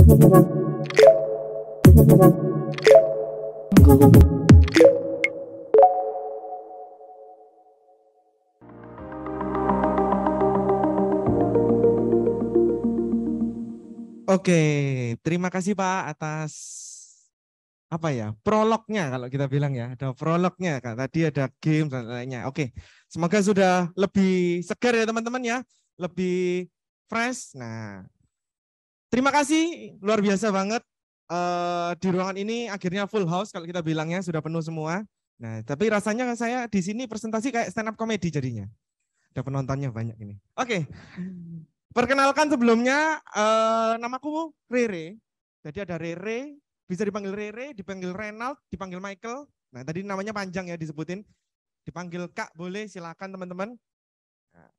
Oke, terima kasih Pak atas apa ya, prolognya kalau kita bilang ya, ada prolognya kan, tadi ada game dan lainnya. Oke, semoga sudah lebih segar ya teman-teman ya, lebih fresh. Nah, terima kasih, luar biasa banget. Di ruangan ini akhirnya full house kalau kita bilangnya, sudah penuh semua. Nah, tapi rasanya saya di sini presentasi kayak stand up comedy jadinya. Ada penontonnya banyak ini. Oke, perkenalkan sebelumnya, namaku Rere. Jadi ada Rere, bisa dipanggil Rere, dipanggil Renald, dipanggil Michael. Nah, tadi namanya panjang ya disebutin. Dipanggil Kak boleh, silakan teman-teman. Nah,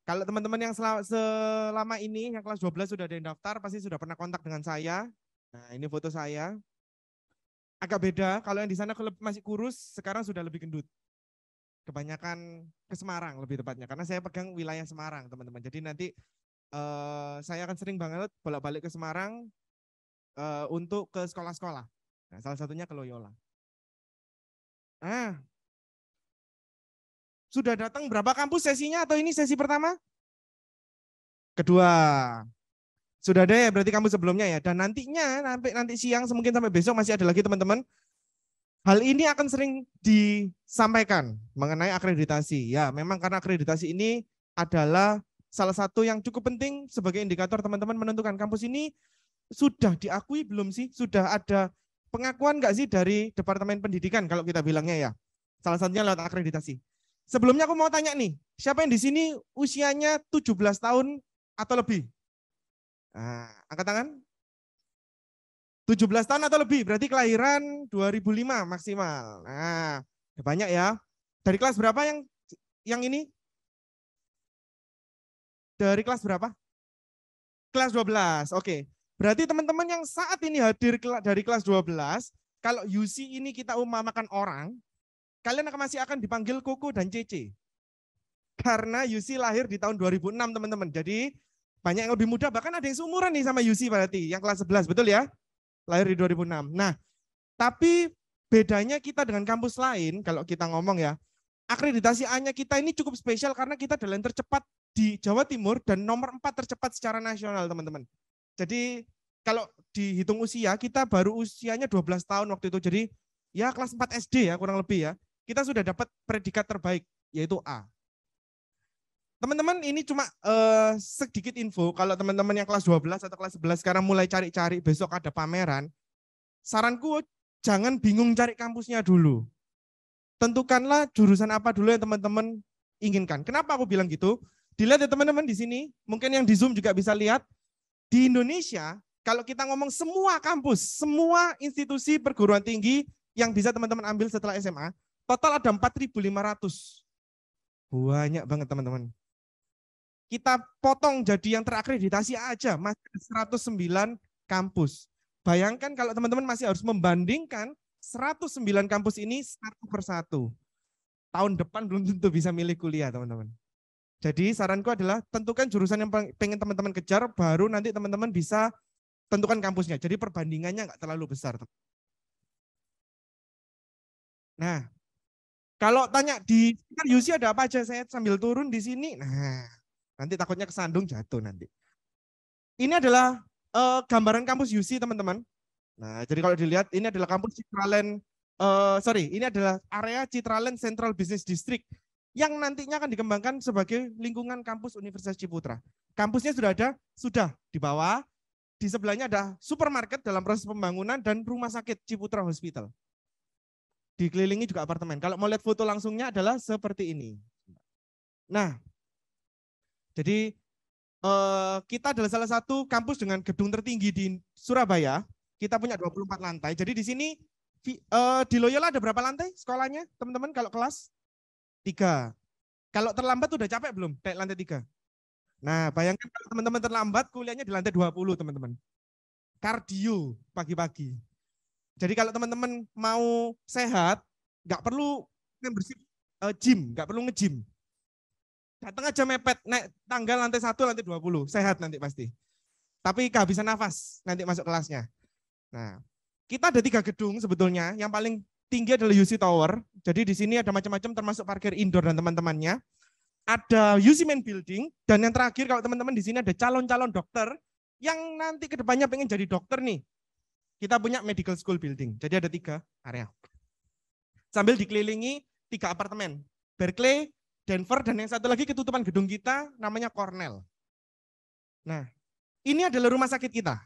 kalau teman-teman yang selama ini yang kelas 12 sudah ada yang daftar, pasti sudah pernah kontak dengan saya. Nah, ini foto saya. Agak beda, kalau yang di sana masih kurus, sekarang sudah lebih gendut. Kebanyakan ke Semarang lebih tepatnya, karena saya pegang wilayah Semarang, teman-teman. Jadi nanti saya akan sering banget bolak-balik ke Semarang untuk ke sekolah-sekolah. Nah, salah satunya ke Loyola. Nah, sudah datang berapa kampus sesinya atau ini sesi pertama? Kedua. Sudah ada ya berarti kampus sebelumnya ya. Dan nantinya nanti siang mungkin sampai besok masih ada lagi teman-teman. Hal ini akan sering disampaikan mengenai akreditasi. Ya, memang karena akreditasi ini adalah salah satu yang cukup penting sebagai indikator teman-teman menentukan kampus ini sudah diakui belum sih? Sudah ada pengakuan nggak sih dari Departemen Pendidikan kalau kita bilangnya ya? Salah satunya lewat akreditasi. Sebelumnya aku mau tanya nih, siapa yang di sini usianya 17 tahun atau lebih? Nah, angkat tangan. 17 tahun atau lebih, berarti kelahiran 2005 maksimal. Nah, banyak ya. Dari kelas berapa yang ini? Dari kelas berapa? Kelas 12. Oke. Berarti teman-teman yang saat ini hadir dari kelas 12, kalau UC ini kita umpamakan orang, kalian masih akan dipanggil Koko dan Cece. Karena UC lahir di tahun 2006, teman-teman. Jadi banyak yang lebih muda, bahkan ada yang seumuran nih sama UC berarti, yang kelas 11, betul ya? Lahir di 2006. Nah, tapi bedanya kita dengan kampus lain, kalau kita ngomong ya, akreditasi A-nya kita ini cukup spesial karena kita adalah yang tercepat di Jawa Timur dan nomor 4 tercepat secara nasional, teman-teman. Jadi kalau dihitung usia, kita baru usianya 12 tahun waktu itu. Jadi ya kelas 4 SD ya kurang lebih ya. Kita sudah dapat predikat terbaik, yaitu A. Teman-teman ini cuma sedikit info, kalau teman-teman yang kelas 12 atau kelas 11 sekarang mulai cari-cari, besok ada pameran, saranku jangan bingung cari kampusnya dulu. Tentukanlah jurusan apa dulu yang teman-teman inginkan. Kenapa aku bilang gitu? Dilihat ya teman-teman di sini, mungkin yang di Zoom juga bisa lihat, di Indonesia, kalau kita ngomong semua kampus, semua institusi perguruan tinggi yang bisa teman-teman ambil setelah SMA, total ada 4.500. Banyak banget teman-teman. Kita potong jadi yang terakreditasi aja, masih 109 kampus. Bayangkan kalau teman-teman masih harus membandingkan 109 kampus ini satu persatu. Tahun depan belum tentu bisa milih kuliah, teman-teman. Jadi saranku adalah tentukan jurusan yang pengen teman-teman kejar, baru nanti teman-teman bisa tentukan kampusnya. Jadi perbandingannya nggak terlalu besar. Nah, kalau tanya di UC ada apa aja, saya sambil turun di sini. Nah, nanti takutnya kesandung jatuh nanti. Ini adalah gambaran kampus UC, teman-teman. Nah, jadi kalau dilihat ini adalah kampus Citraland, ini adalah area Citraland Central Business District yang nantinya akan dikembangkan sebagai lingkungan kampus Universitas Ciputra. Kampusnya sudah di bawah, di sebelahnya ada supermarket dalam proses pembangunan dan rumah sakit Ciputra Hospital. Dikelilingi juga apartemen. Kalau mau lihat foto langsungnya adalah seperti ini. Nah, jadi kita adalah salah satu kampus dengan gedung tertinggi di Surabaya. Kita punya 24 lantai. Jadi di sini di Loyola ada berapa lantai sekolahnya, teman-teman kalau kelas? 3. Kalau terlambat udah capek belum? Kayak lantai 3. Nah, bayangkan kalau teman-teman terlambat kuliahnya di lantai 20, teman-teman. Kardio pagi-pagi. Jadi kalau teman-teman mau sehat, nggak perlu membership gym, nggak perlu nge-gym. Datang aja mepet, naik tangga lantai 1, lantai 20, sehat nanti pasti. Tapi kehabisan nafas nanti masuk kelasnya. Nah, kita ada 3 gedung sebetulnya. Yang paling tinggi adalah UC Tower. Jadi di sini ada macam-macam termasuk parkir indoor dan teman-temannya. Ada UC Main Building. Dan yang terakhir kalau teman-teman di sini ada calon-calon dokter yang nanti kedepannya pengen jadi dokter nih. Kita punya Medical School Building. Jadi ada 3 area. Sambil dikelilingi 3 apartemen. Berkeley, Denver, dan yang satu lagi ketutupan gedung kita namanya Cornell. Nah, ini adalah rumah sakit kita.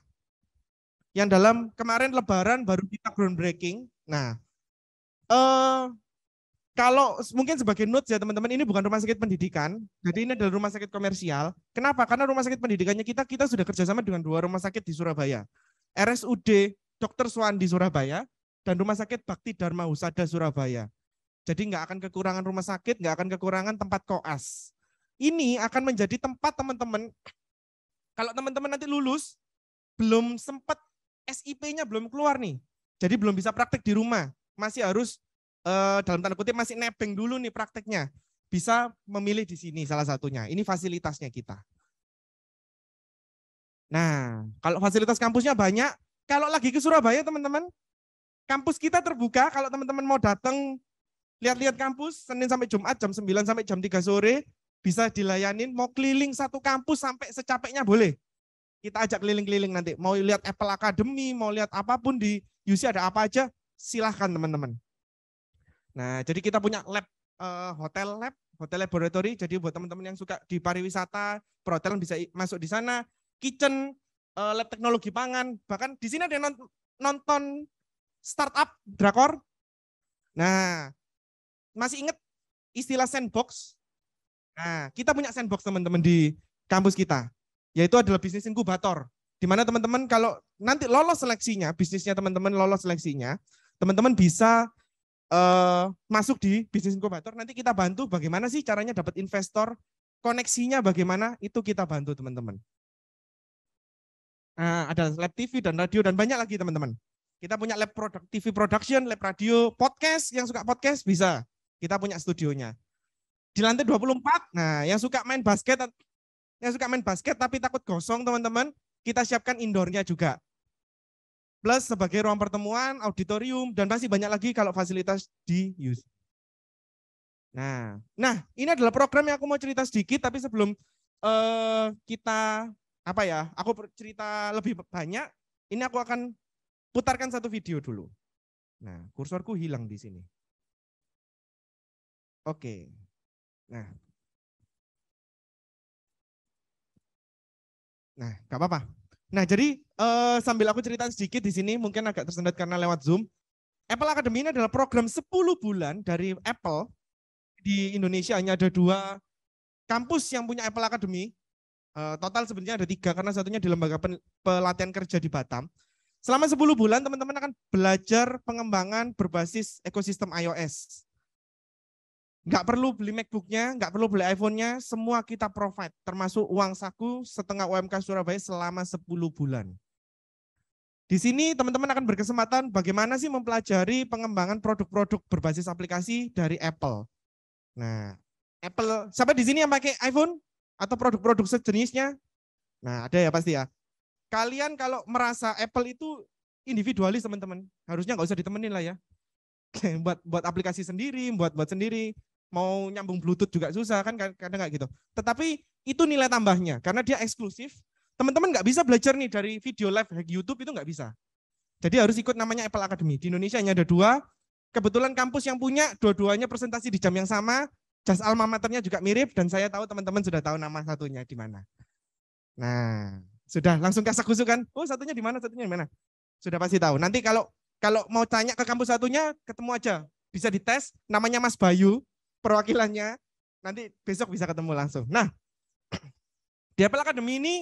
Yang dalam kemarin Lebaran baru kita groundbreaking. Nah, kalau mungkin sebagai notes ya teman-teman, ini bukan rumah sakit pendidikan. Jadi ini adalah rumah sakit komersial. Kenapa? Karena rumah sakit pendidikannya kita sudah kerjasama dengan 2 rumah sakit di Surabaya. RSUD Dr. Suwandi Surabaya dan Rumah Sakit Bakti Dharma Husada Surabaya. Jadi nggak akan kekurangan rumah sakit, nggak akan kekurangan tempat koas. Ini akan menjadi tempat teman-teman, kalau teman-teman nanti lulus, belum sempat SIP-nya belum keluar nih. Jadi belum bisa praktek di rumah. Masih harus, dalam tanda kutip, masih nebeng dulu nih prakteknya. Bisa memilih di sini salah satunya. Ini fasilitasnya kita. Nah, kalau fasilitas kampusnya banyak, kalau lagi ke Surabaya teman-teman, kampus kita terbuka, kalau teman-teman mau datang lihat-lihat kampus, Senin sampai Jumat jam 9 sampai jam 3 sore, bisa dilayanin, mau keliling satu kampus sampai secapeknya boleh. Kita ajak keliling-keliling nanti, mau lihat Apple Academy, mau lihat apapun di UC ada apa aja, silahkan teman-teman. Nah, jadi kita punya lab, hotel laboratory, jadi buat teman-teman yang suka di pariwisata, perhotelan bisa masuk di sana, kitchen, lab teknologi pangan, bahkan di sini ada yang nonton startup, drakor. Nah, masih ingat istilah sandbox? Nah, kita punya sandbox teman-teman di kampus kita, yaitu adalah bisnis inkubator, di mana teman-teman kalau nanti lolos seleksinya, bisnisnya teman-teman lolos seleksinya, teman-teman bisa masuk di bisnis inkubator, nanti kita bantu bagaimana sih caranya dapat investor, koneksinya bagaimana, itu kita bantu teman-teman. Nah, ada lab TV dan radio dan banyak lagi teman-teman. Kita punya lab TV production, lab radio, podcast, yang suka podcast bisa. Kita punya studionya. Di lantai 24, nah yang suka main basket tapi takut gosong teman-teman, kita siapkan indoornya juga. Plus sebagai ruang pertemuan, auditorium, dan masih banyak lagi kalau fasilitas di UC. Nah, ini adalah program yang aku mau cerita sedikit, tapi sebelum kita aku cerita lebih banyak, ini aku akan putarkan satu video dulu. Nah, kursorku hilang di sini. Oke. Nah, nggak apa-apa. Nah, jadi sambil aku cerita sedikit di sini, mungkin agak tersendat karena lewat Zoom. Apple Academy ini adalah program 10 bulan dari Apple. Di Indonesia hanya ada 2 kampus yang punya Apple Academy. Total sebenarnya ada 3 karena satunya di lembaga pelatihan kerja di Batam. Selama 10 bulan teman-teman akan belajar pengembangan berbasis ekosistem iOS. Nggak perlu beli MacBook-nya, nggak perlu beli iPhone-nya, semua kita provide, termasuk uang saku setengah UMK Surabaya selama 10 bulan. Di sini teman-teman akan berkesempatan bagaimana sih mempelajari pengembangan produk-produk berbasis aplikasi dari Apple. Nah, Apple, siapa di sini yang pakai iPhone atau produk-produk sejenisnya? Nah, ada ya pasti ya. Kalian kalau merasa Apple itu individualis teman-teman, harusnya nggak usah ditemenin lah ya. buat aplikasi sendiri, buat sendiri, mau nyambung Bluetooth juga susah kan, kadang nggak gitu. Tetapi itu nilai tambahnya karena dia eksklusif. Teman-teman nggak bisa belajar nih dari video live di YouTube, itu nggak bisa. Jadi harus ikut namanya Apple Academy. Di Indonesia hanya ada 2. Kebetulan kampus yang punya dua-duanya presentasi di jam yang sama. Jas alma maternya juga mirip dan saya tahu teman-teman sudah tahu nama satunya di mana. Nah, sudah langsung kasak-kusuk kan? Oh, satunya di mana? Satunya di mana? Sudah pasti tahu. Nanti kalau mau tanya ke kampus satunya, ketemu aja. Bisa dites, namanya Mas Bayu, perwakilannya. Nanti besok bisa ketemu langsung. Nah, di Apple Academy ini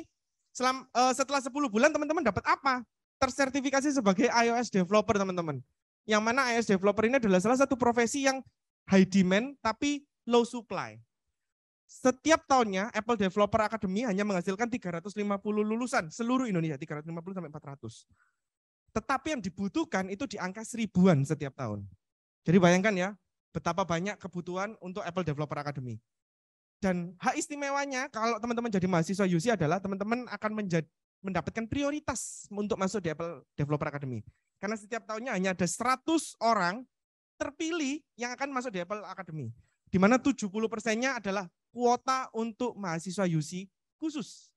setelah 10 bulan teman-teman dapat apa? Tersertifikasi sebagai iOS developer teman-teman. Yang mana iOS developer ini adalah salah satu profesi yang high demand tapi low supply. Setiap tahunnya Apple Developer Academy hanya menghasilkan 350 lulusan seluruh Indonesia, 350 sampai 400. Tetapi yang dibutuhkan itu di angka 1000-an setiap tahun. Jadi bayangkan ya, betapa banyak kebutuhan untuk Apple Developer Academy. Dan hak istimewanya kalau teman-teman jadi mahasiswa UC adalah teman-teman akan mendapatkan prioritas untuk masuk di Apple Developer Academy. Karena setiap tahunnya hanya ada 100 orang terpilih yang akan masuk di Apple Academy. Di mana 70%-nya adalah kuota untuk mahasiswa UC khusus.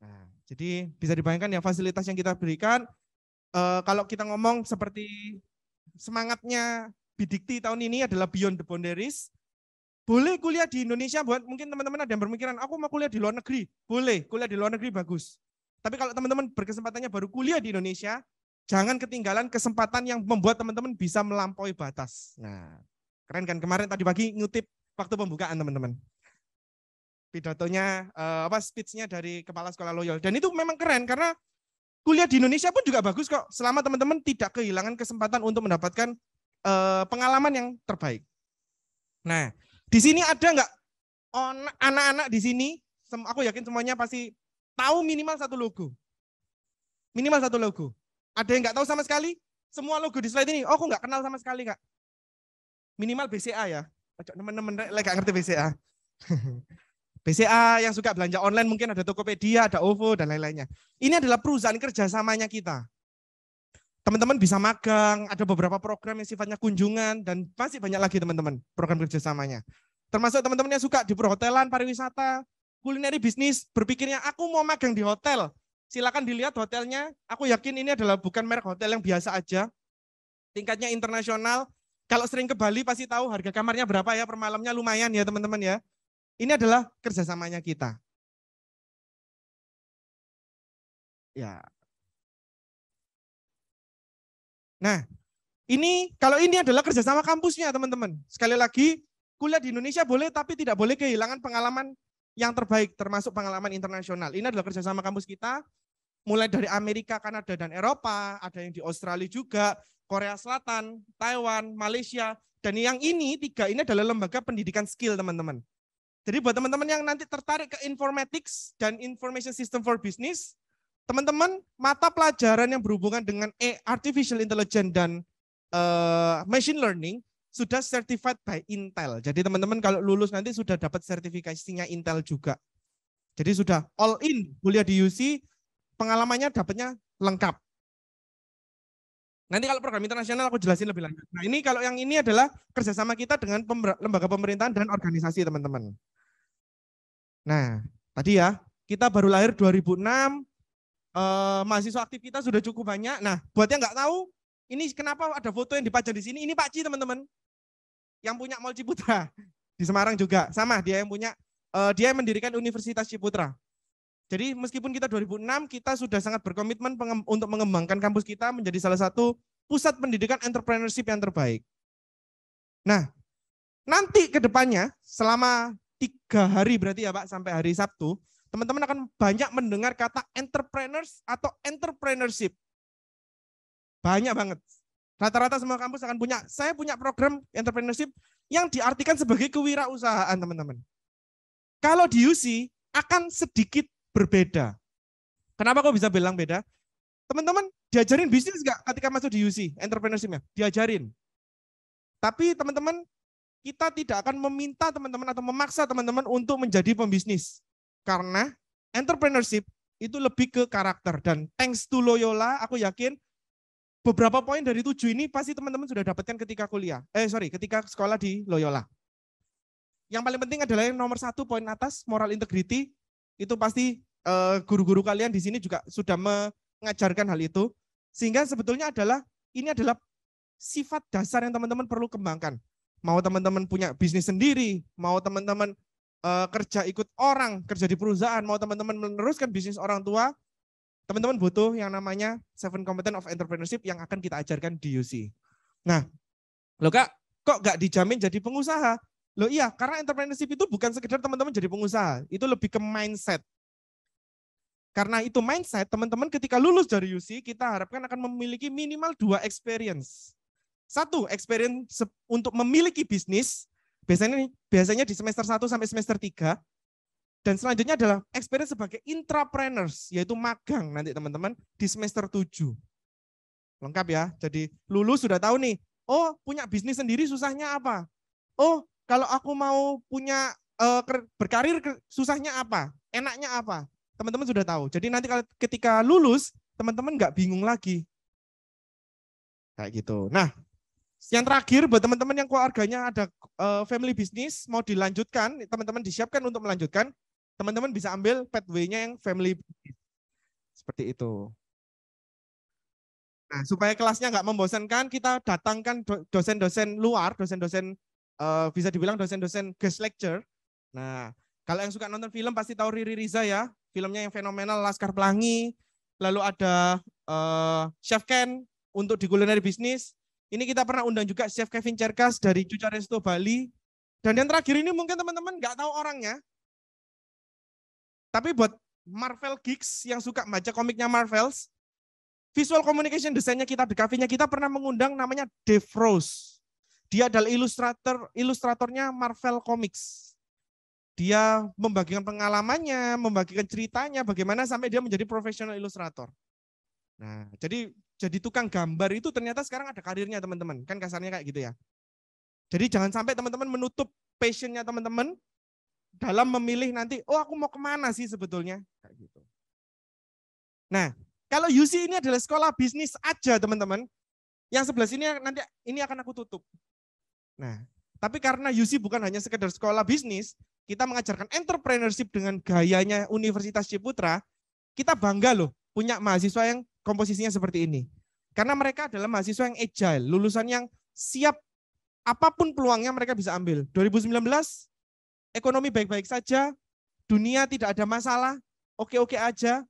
Nah, jadi bisa dibayangkan ya fasilitas yang kita berikan. Kalau kita ngomong seperti semangatnya Bidikti tahun ini adalah Beyond the Boundaries. Boleh kuliah di Indonesia, buat mungkin teman-teman ada yang berpikiran, aku mau kuliah di luar negeri. Boleh, kuliah di luar negeri bagus. Tapi kalau teman-teman berkesempatannya baru kuliah di Indonesia, jangan ketinggalan kesempatan yang membuat teman-teman bisa melampaui batas. Nah, keren kan? Kemarin tadi pagi ngutip waktu pembukaan teman-teman. Pidatonya, speech-nya dari Kepala Sekolah Loyal. Dan itu memang keren karena kuliah di Indonesia pun juga bagus kok. Selama teman-teman tidak kehilangan kesempatan untuk mendapatkan pengalaman yang terbaik. Nah, di sini ada nggak anak-anak di sini? Aku yakin semuanya pasti tahu minimal satu logo. Minimal satu logo. Ada yang nggak tahu sama sekali? Semua logo di slide ini, oh aku nggak kenal sama sekali Kak. Minimal BCA ya. Teman-teman nggak ngerti BCA. BCA yang suka belanja online mungkin ada Tokopedia, ada OVO, dan lain-lainnya. Ini adalah perusahaan kerjasamanya kita. Teman-teman bisa magang, ada beberapa program yang sifatnya kunjungan, dan masih banyak lagi teman-teman program kerjasamanya. Termasuk teman-teman yang suka di perhotelan, pariwisata, kulineri bisnis, berpikirnya aku mau magang di hotel. Silakan dilihat hotelnya, aku yakin ini adalah bukan merek hotel yang biasa aja. Tingkatnya internasional. Kalau sering ke Bali pasti tahu harga kamarnya berapa ya per malamnya, lumayan ya teman-teman ya. Ini adalah kerjasamanya kita. Ya. Nah, kalau ini adalah kerjasama kampusnya teman-teman. Sekali lagi, kuliah di Indonesia boleh tapi tidak boleh kehilangan pengalaman yang terbaik termasuk pengalaman internasional. Ini adalah kerjasama kampus kita, mulai dari Amerika, Kanada, dan Eropa, ada yang di Australia juga, Korea Selatan, Taiwan, Malaysia, dan yang ini tiga ini adalah lembaga pendidikan skill teman-teman. Jadi buat teman-teman yang nanti tertarik ke informatics dan information system for business, teman-teman mata pelajaran yang berhubungan dengan artificial intelligence dan machine learning sudah certified by Intel. Jadi teman-teman kalau lulus nanti sudah dapat sertifikasinya Intel juga. Jadi sudah all in kuliah di UC, pengalamannya dapatnya lengkap. Nanti kalau program internasional aku jelasin lebih lanjut. Nah ini kalau yang ini adalah kerjasama kita dengan lembaga pemerintahan dan organisasi teman-teman. Nah tadi ya kita baru lahir 2006, mahasiswa aktif kita sudah cukup banyak. Nah buat yang nggak tahu, ini kenapa ada foto yang dipajang di sini? Ini Pak Ci teman-teman, yang punya Mall Ciputra di Semarang juga. Sama dia yang punya, dia yang mendirikan Universitas Ciputra. Jadi meskipun kita 2006, kita sudah sangat berkomitmen untuk mengembangkan kampus kita menjadi salah satu pusat pendidikan entrepreneurship yang terbaik. Nah, nanti ke depannya selama 3 hari berarti ya Pak, sampai hari Sabtu, teman-teman akan banyak mendengar kata entrepreneurs atau entrepreneurship. Banyak banget. Rata-rata semua kampus akan punya, saya punya program entrepreneurship yang diartikan sebagai kewirausahaan teman-teman. Kalau di UC akan sedikit berbeda. Kenapa kok bisa bilang beda? Teman-teman diajarin bisnis nggak ketika masuk di UC, entrepreneurship-nya? Diajarin. Tapi teman-teman, kita tidak akan meminta teman-teman atau memaksa teman-teman untuk menjadi pembisnis. Karena entrepreneurship itu lebih ke karakter. Dan thanks to Loyola, aku yakin beberapa poin dari 7 ini pasti teman-teman sudah dapatkan ketika ketika sekolah di Loyola. Yang paling penting adalah yang nomor 1 poin atas, moral integrity. Itu pasti guru-guru kalian di sini juga sudah mengajarkan hal itu. Sehingga sebetulnya ini adalah sifat dasar yang teman-teman perlu kembangkan. Mau teman-teman punya bisnis sendiri, mau teman-teman kerja ikut orang, kerja di perusahaan, mau teman-teman meneruskan bisnis orang tua, teman-teman butuh yang namanya 7 Components of Entrepreneurship yang akan kita ajarkan di UC. Nah, loh Kak, kok nggak dijamin jadi pengusaha? Loh iya, karena entrepreneurship itu bukan sekedar teman-teman jadi pengusaha, itu lebih ke mindset. Karena itu mindset, teman-teman ketika lulus dari UC, kita harapkan akan memiliki minimal 2 experience. 1, experience untuk memiliki bisnis, biasanya di semester 1 sampai semester 3. Dan selanjutnya adalah experience sebagai intrapreneurs, yaitu magang nanti teman-teman di semester 7. Lengkap ya, jadi lulus sudah tahu nih, oh punya bisnis sendiri susahnya apa? Oh kalau aku mau punya berkarir susahnya apa? Enaknya apa? teman-teman sudah tahu. Jadi nanti kalau ketika lulus, teman-teman nggak bingung lagi. Kayak gitu. Nah, yang terakhir buat teman-teman yang keluarganya ada family business, mau dilanjutkan, teman-teman disiapkan untuk melanjutkan, teman-teman bisa ambil pathway-nya yang family business. Seperti itu. Nah, supaya kelasnya nggak membosankan, kita datangkan dosen-dosen luar, dosen-dosen bisa dibilang dosen-dosen guest lecture. Nah, kalau yang suka nonton film pasti tahu Riri Riza ya, filmnya yang fenomenal Laskar Pelangi, lalu ada Chef Ken untuk di culinary business. Ini kita pernah undang juga Chef Kevin Cerkas dari Cuca Resto Bali. Dan yang terakhir ini mungkin teman-teman nggak tahu orangnya, tapi buat Marvel Geeks yang suka baca komiknya Marvels, visual communication desainnya kita, di cafe-nya kita pernah mengundang namanya Dave Rose. Dia adalah ilustratornya Marvel Comics. Dia membagikan pengalamannya, membagikan ceritanya, bagaimana sampai dia menjadi profesional ilustrator. Nah, jadi tukang gambar itu ternyata sekarang ada karirnya teman-teman. Kan kasarnya kayak gitu ya. Jadi jangan sampai teman-teman menutup passionnya teman-teman dalam memilih nanti, oh aku mau kemana sih sebetulnya. Kayak gitu. Nah, kalau UC ini adalah sekolah bisnis aja teman-teman. Yang sebelah sini nanti ini akan aku tutup. Nah, tapi karena UC bukan hanya sekedar sekolah bisnis, kita mengajarkan entrepreneurship dengan gayanya Universitas Ciputra, kita bangga loh punya mahasiswa yang komposisinya seperti ini. Karena mereka adalah mahasiswa yang agile, lulusan yang siap apapun peluangnya mereka bisa ambil. 2019, ekonomi baik-baik saja, dunia tidak ada masalah, oke-oke aja.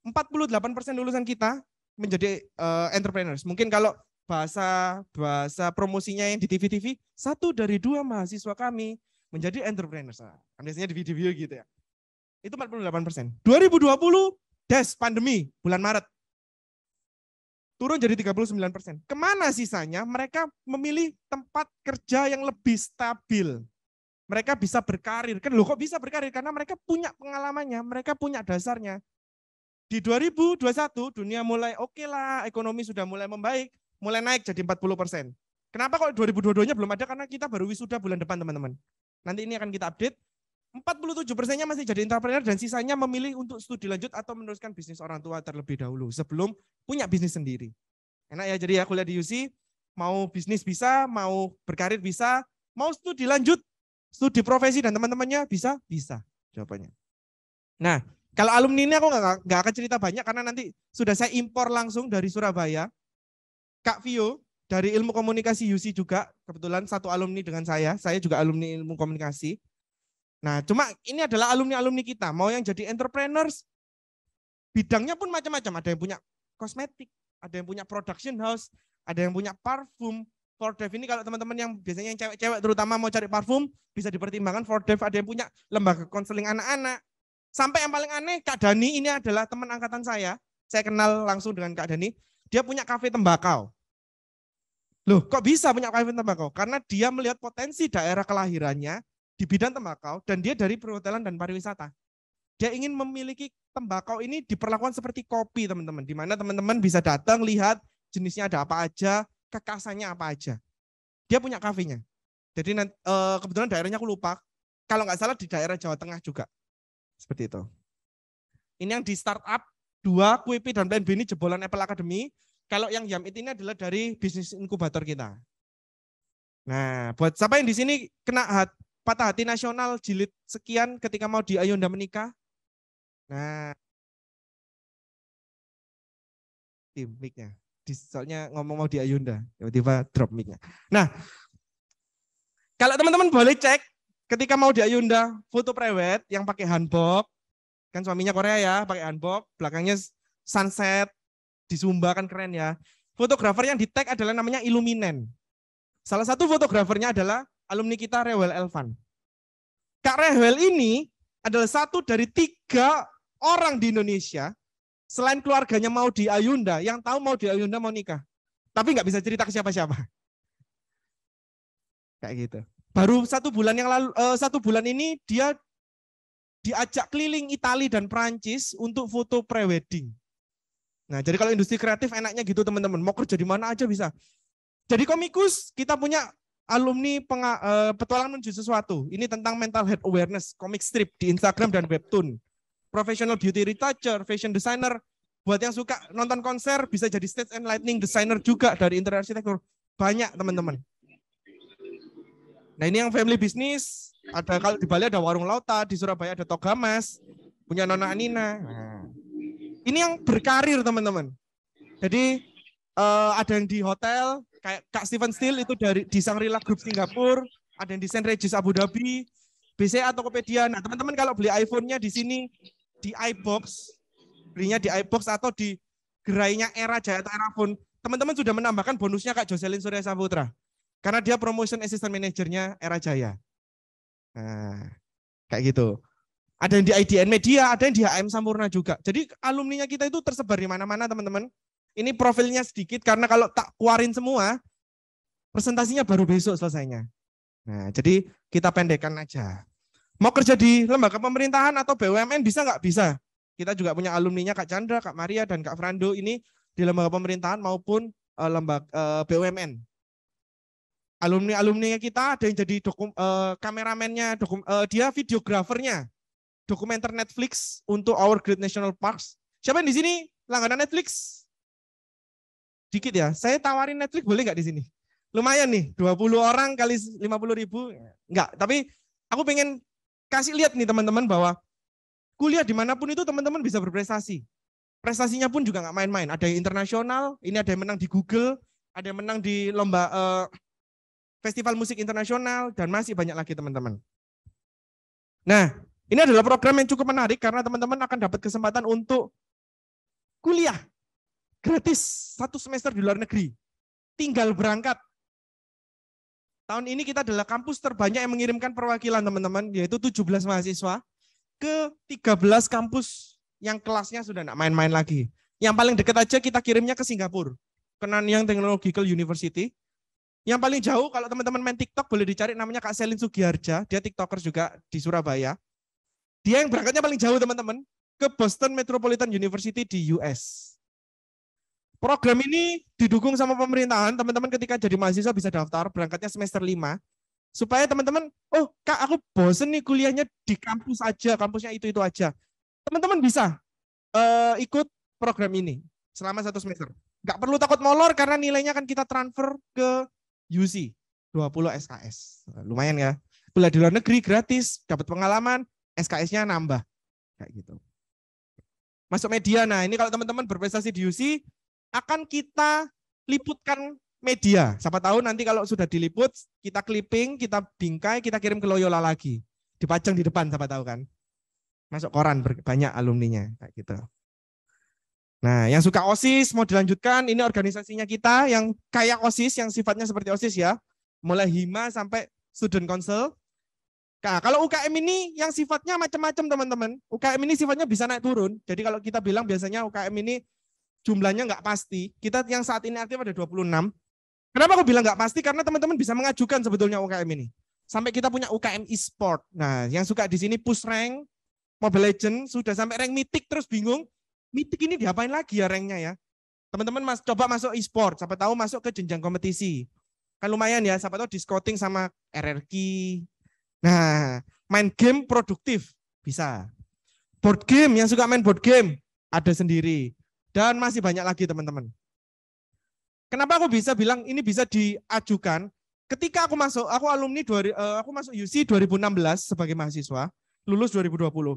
48% lulusan kita menjadi entrepreneurs. Mungkin kalau bahasa promosinya yang di TV-TV, 1 dari 2 mahasiswa kami menjadi entrepreneurs. Nah, biasanya di video gitu ya. Itu 48%. 2020, pandemi, bulan Maret. Turun jadi 39%. Kemana sisanya? Mereka memilih tempat kerja yang lebih stabil. Mereka bisa berkarir. Kan loh kok bisa berkarir? Karena mereka punya pengalamannya, mereka punya dasarnya. Di 2021 dunia mulai oke lah, ekonomi sudah mulai membaik, mulai naik jadi 40%. Kenapa kok 2022-nya belum ada? Karena kita baru wisuda bulan depan teman-teman. Nanti ini akan kita update. 47%-nya masih jadi entrepreneur dan sisanya memilih untuk studi lanjut atau meneruskan bisnis orang tua terlebih dahulu sebelum punya bisnis sendiri. Enak ya, jadi ya kuliah di UC, mau bisnis bisa, mau berkarir bisa, mau studi lanjut, studi profesi dan teman-temannya bisa jawabannya. Nah, kalau alumni ini aku nggak akan cerita banyak karena nanti sudah saya impor langsung dari Surabaya. Kak Vio dari Ilmu Komunikasi UC juga, kebetulan satu alumni dengan saya juga alumni Ilmu Komunikasi. Nah, cuma ini adalah alumni-alumni kita, mau yang jadi entrepreneurs, bidangnya pun macam-macam. Ada yang punya kosmetik, ada yang punya production house, ada yang punya parfum. Fordev ini kalau teman-teman yang biasanya yang cewek-cewek terutama mau cari parfum, bisa dipertimbangkan Fordev. Ada yang punya lembaga konseling anak-anak. Sampai yang paling aneh, Kak Dani ini adalah teman angkatan saya kenal langsung dengan Kak Dani, dia punya kafe tembakau. Loh, kok bisa punya kafe tembakau? Karena dia melihat potensi daerah kelahirannya di bidang tembakau dan dia dari perhotelan dan pariwisata. Dia ingin memiliki tembakau ini diperlakukan seperti kopi, teman-teman, di mana teman-teman bisa datang lihat jenisnya ada apa aja, kekasannya apa aja. Dia punya kafenya. Jadi kebetulan daerahnya aku lupa. Kalau nggak salah di daerah Jawa Tengah juga. Seperti itu. Ini yang di startup 2, QIP dan Plan B ini jebolan Apple Academy. Kalau yang Yamit ini adalah dari bisnis inkubator kita. Nah, buat siapa yang di sini kena patah hati nasional jilid sekian ketika mau di Ayunda menikah. Nah, tim mic-nya. Soalnya ngomong mau di Ayunda, tiba-tiba drop mic-nya. Nah, kalau teman-teman boleh cek ketika mau di Ayunda, foto prewed yang pakai hanbok, kan suaminya Korea ya, pakai hanbok, belakangnya sunset, di Sumba kan keren ya. Fotografer yang di tag adalah namanya Illuminen. Salah satu fotografernya adalah alumni kita Rewel Elvan. Kak Rewel ini adalah satu dari 3 orang di Indonesia, selain keluarganya mau di Ayunda, yang tahu mau di Ayunda mau nikah. Tapi nggak bisa cerita ke siapa-siapa. Kayak gitu. Baru 1 bulan yang lalu, 1 bulan ini dia diajak keliling Italia dan Prancis untuk foto prewedding. Nah, jadi kalau industri kreatif enaknya gitu teman-teman, mau kerja di mana aja bisa. Jadi komikus kita punya alumni petualangan menuju sesuatu. Ini tentang mental health awareness, komik strip di Instagram dan webtoon. professional beauty retoucher, fashion designer. Buat yang suka nonton konser, bisa jadi stage and lighting designer juga dari interior arsitektur. Banyak teman-teman. Nah ini yang family business. Ada kalau di Bali ada Warung Lauta, di Surabaya ada Togamas, punya Nona Anina. Nah, ini yang berkarir teman-teman. Jadi ada yang di hotel, kayak Kak Steven Steele itu di Shangri-La Group Singapura, ada yang di St. Regis Abu Dhabi, BCA Tokopedia. Nah teman-teman kalau beli iPhone-nya di sini, di iBox, belinya di iBox atau di gerainya Era Jaya atau Era Phone, teman-teman sudah menambahkan bonusnya Kak Jocelyn Surya Saputra. Karena dia promotion assistant manajernya Era Jaya. Nah, kayak gitu. Ada yang di IDN Media, ada yang di HM Sampurna juga. Jadi alumninya kita itu tersebar di mana-mana teman-teman. Ini profilnya sedikit karena kalau tak keluarin semua, presentasinya baru besok selesainya. Nah, jadi kita pendekkan aja. Mau kerja di lembaga pemerintahan atau BUMN bisa nggak? Bisa. Kita juga punya alumninya Kak Chandra, Kak Maria, dan Kak Frando ini di lembaga pemerintahan maupun lembaga BUMN. Alumni-alumninya kita ada yang jadi kameramennya, dia videografernya, dokumenter Netflix untuk Our Great National Parks. Siapa yang di sini langganan Netflix? Dikit ya, saya tawarin Netflix boleh nggak di sini? Lumayan nih, 20 orang kali 50.000. Enggak, tapi aku pengen kasih lihat nih teman-teman bahwa kuliah dimanapun itu teman-teman bisa berprestasi. Prestasinya pun juga nggak main-main. Ada yang internasional, ini ada yang menang di Google, ada yang menang di lomba festival musik internasional, dan masih banyak lagi teman-teman. Nah, ini adalah program yang cukup menarik karena teman-teman akan dapat kesempatan untuk kuliah gratis 1 semester di luar negeri. Tinggal berangkat. Tahun ini kita adalah kampus terbanyak yang mengirimkan perwakilan teman-teman, yaitu 17 mahasiswa ke 13 kampus yang kelasnya sudah tidak main-main lagi. Yang paling dekat aja kita kirimnya ke Singapura, ke Nanyang Technological University. Yang paling jauh kalau teman-teman main TikTok boleh dicari namanya Kak Selin Sugiharja, dia TikToker juga di Surabaya. Dia yang berangkatnya paling jauh teman-teman, ke Boston Metropolitan University di US. Program ini didukung sama pemerintahan, teman-teman ketika jadi mahasiswa bisa daftar, berangkatnya semester 5. Supaya teman-teman, oh Kak aku bosen nih kuliahnya di kampus aja, kampusnya itu aja. Teman-teman bisa ikut program ini selama 1 semester. Nggak perlu takut molor karena nilainya akan kita transfer ke UC, 20 SKS. Lumayan ya. Kuliah di luar negeri gratis, dapat pengalaman, SKS-nya nambah. Kayak gitu. Masuk media, nah ini kalau teman-teman berprestasi di UC, akan kita liputkan media. Siapa tahu nanti kalau sudah diliput, kita clipping, kita bingkai, kita kirim ke Loyola lagi. Dipajang di depan, siapa tahu kan. Masuk koran, banyak alumninya. Kayak gitu. Nah, yang suka OSIS mau dilanjutkan, ini organisasinya kita yang kayak OSIS, yang sifatnya seperti OSIS ya. Mulai HIMA sampai Student Council. Nah, kalau UKM ini yang sifatnya macam-macam teman-teman. UKM ini sifatnya bisa naik turun. Jadi kalau kita bilang biasanya UKM ini jumlahnya nggak pasti. Kita yang saat ini aktif ada 26. Kenapa aku bilang nggak pasti? Karena teman-teman bisa mengajukan sebetulnya UKM ini. Sampai kita punya UKM e-sport. Nah, yang suka di sini push rank, Mobile Legends, sudah sampai rank mythic terus bingung. Mythic ini diapain lagi ya ranknya ya? Teman-teman coba masuk e-sport, siapa tahu masuk ke jenjang kompetisi. Kan lumayan ya, siapa tahu di scouting sama RRQ. Nah, main game produktif, bisa. Board game, yang suka main board game, ada sendiri. Dan masih banyak lagi teman-teman. Kenapa aku bisa bilang ini bisa diajukan? Ketika aku masuk, aku alumni, aku masuk UC 2016 sebagai mahasiswa, lulus 2020.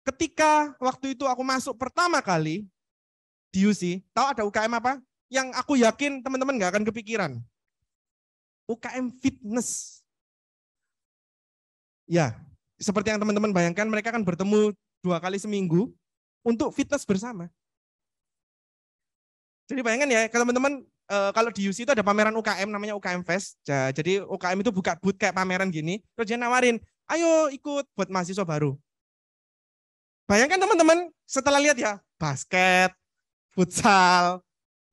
Ketika waktu itu aku masuk pertama kali di UC, tahu ada UKM apa? Yang aku yakin teman-teman nggak akan kepikiran. UKM fitness. Ya, seperti yang teman-teman bayangkan, mereka akan bertemu 2 kali seminggu untuk fitness bersama. Jadi bayangkan ya, teman-teman kalau di UC itu ada pameran UKM namanya UKM Fest. Jadi UKM itu buka booth kayak pameran gini, terus dia nawarin, ayo ikut buat mahasiswa baru. Bayangkan teman-teman setelah lihat ya, basket, futsal,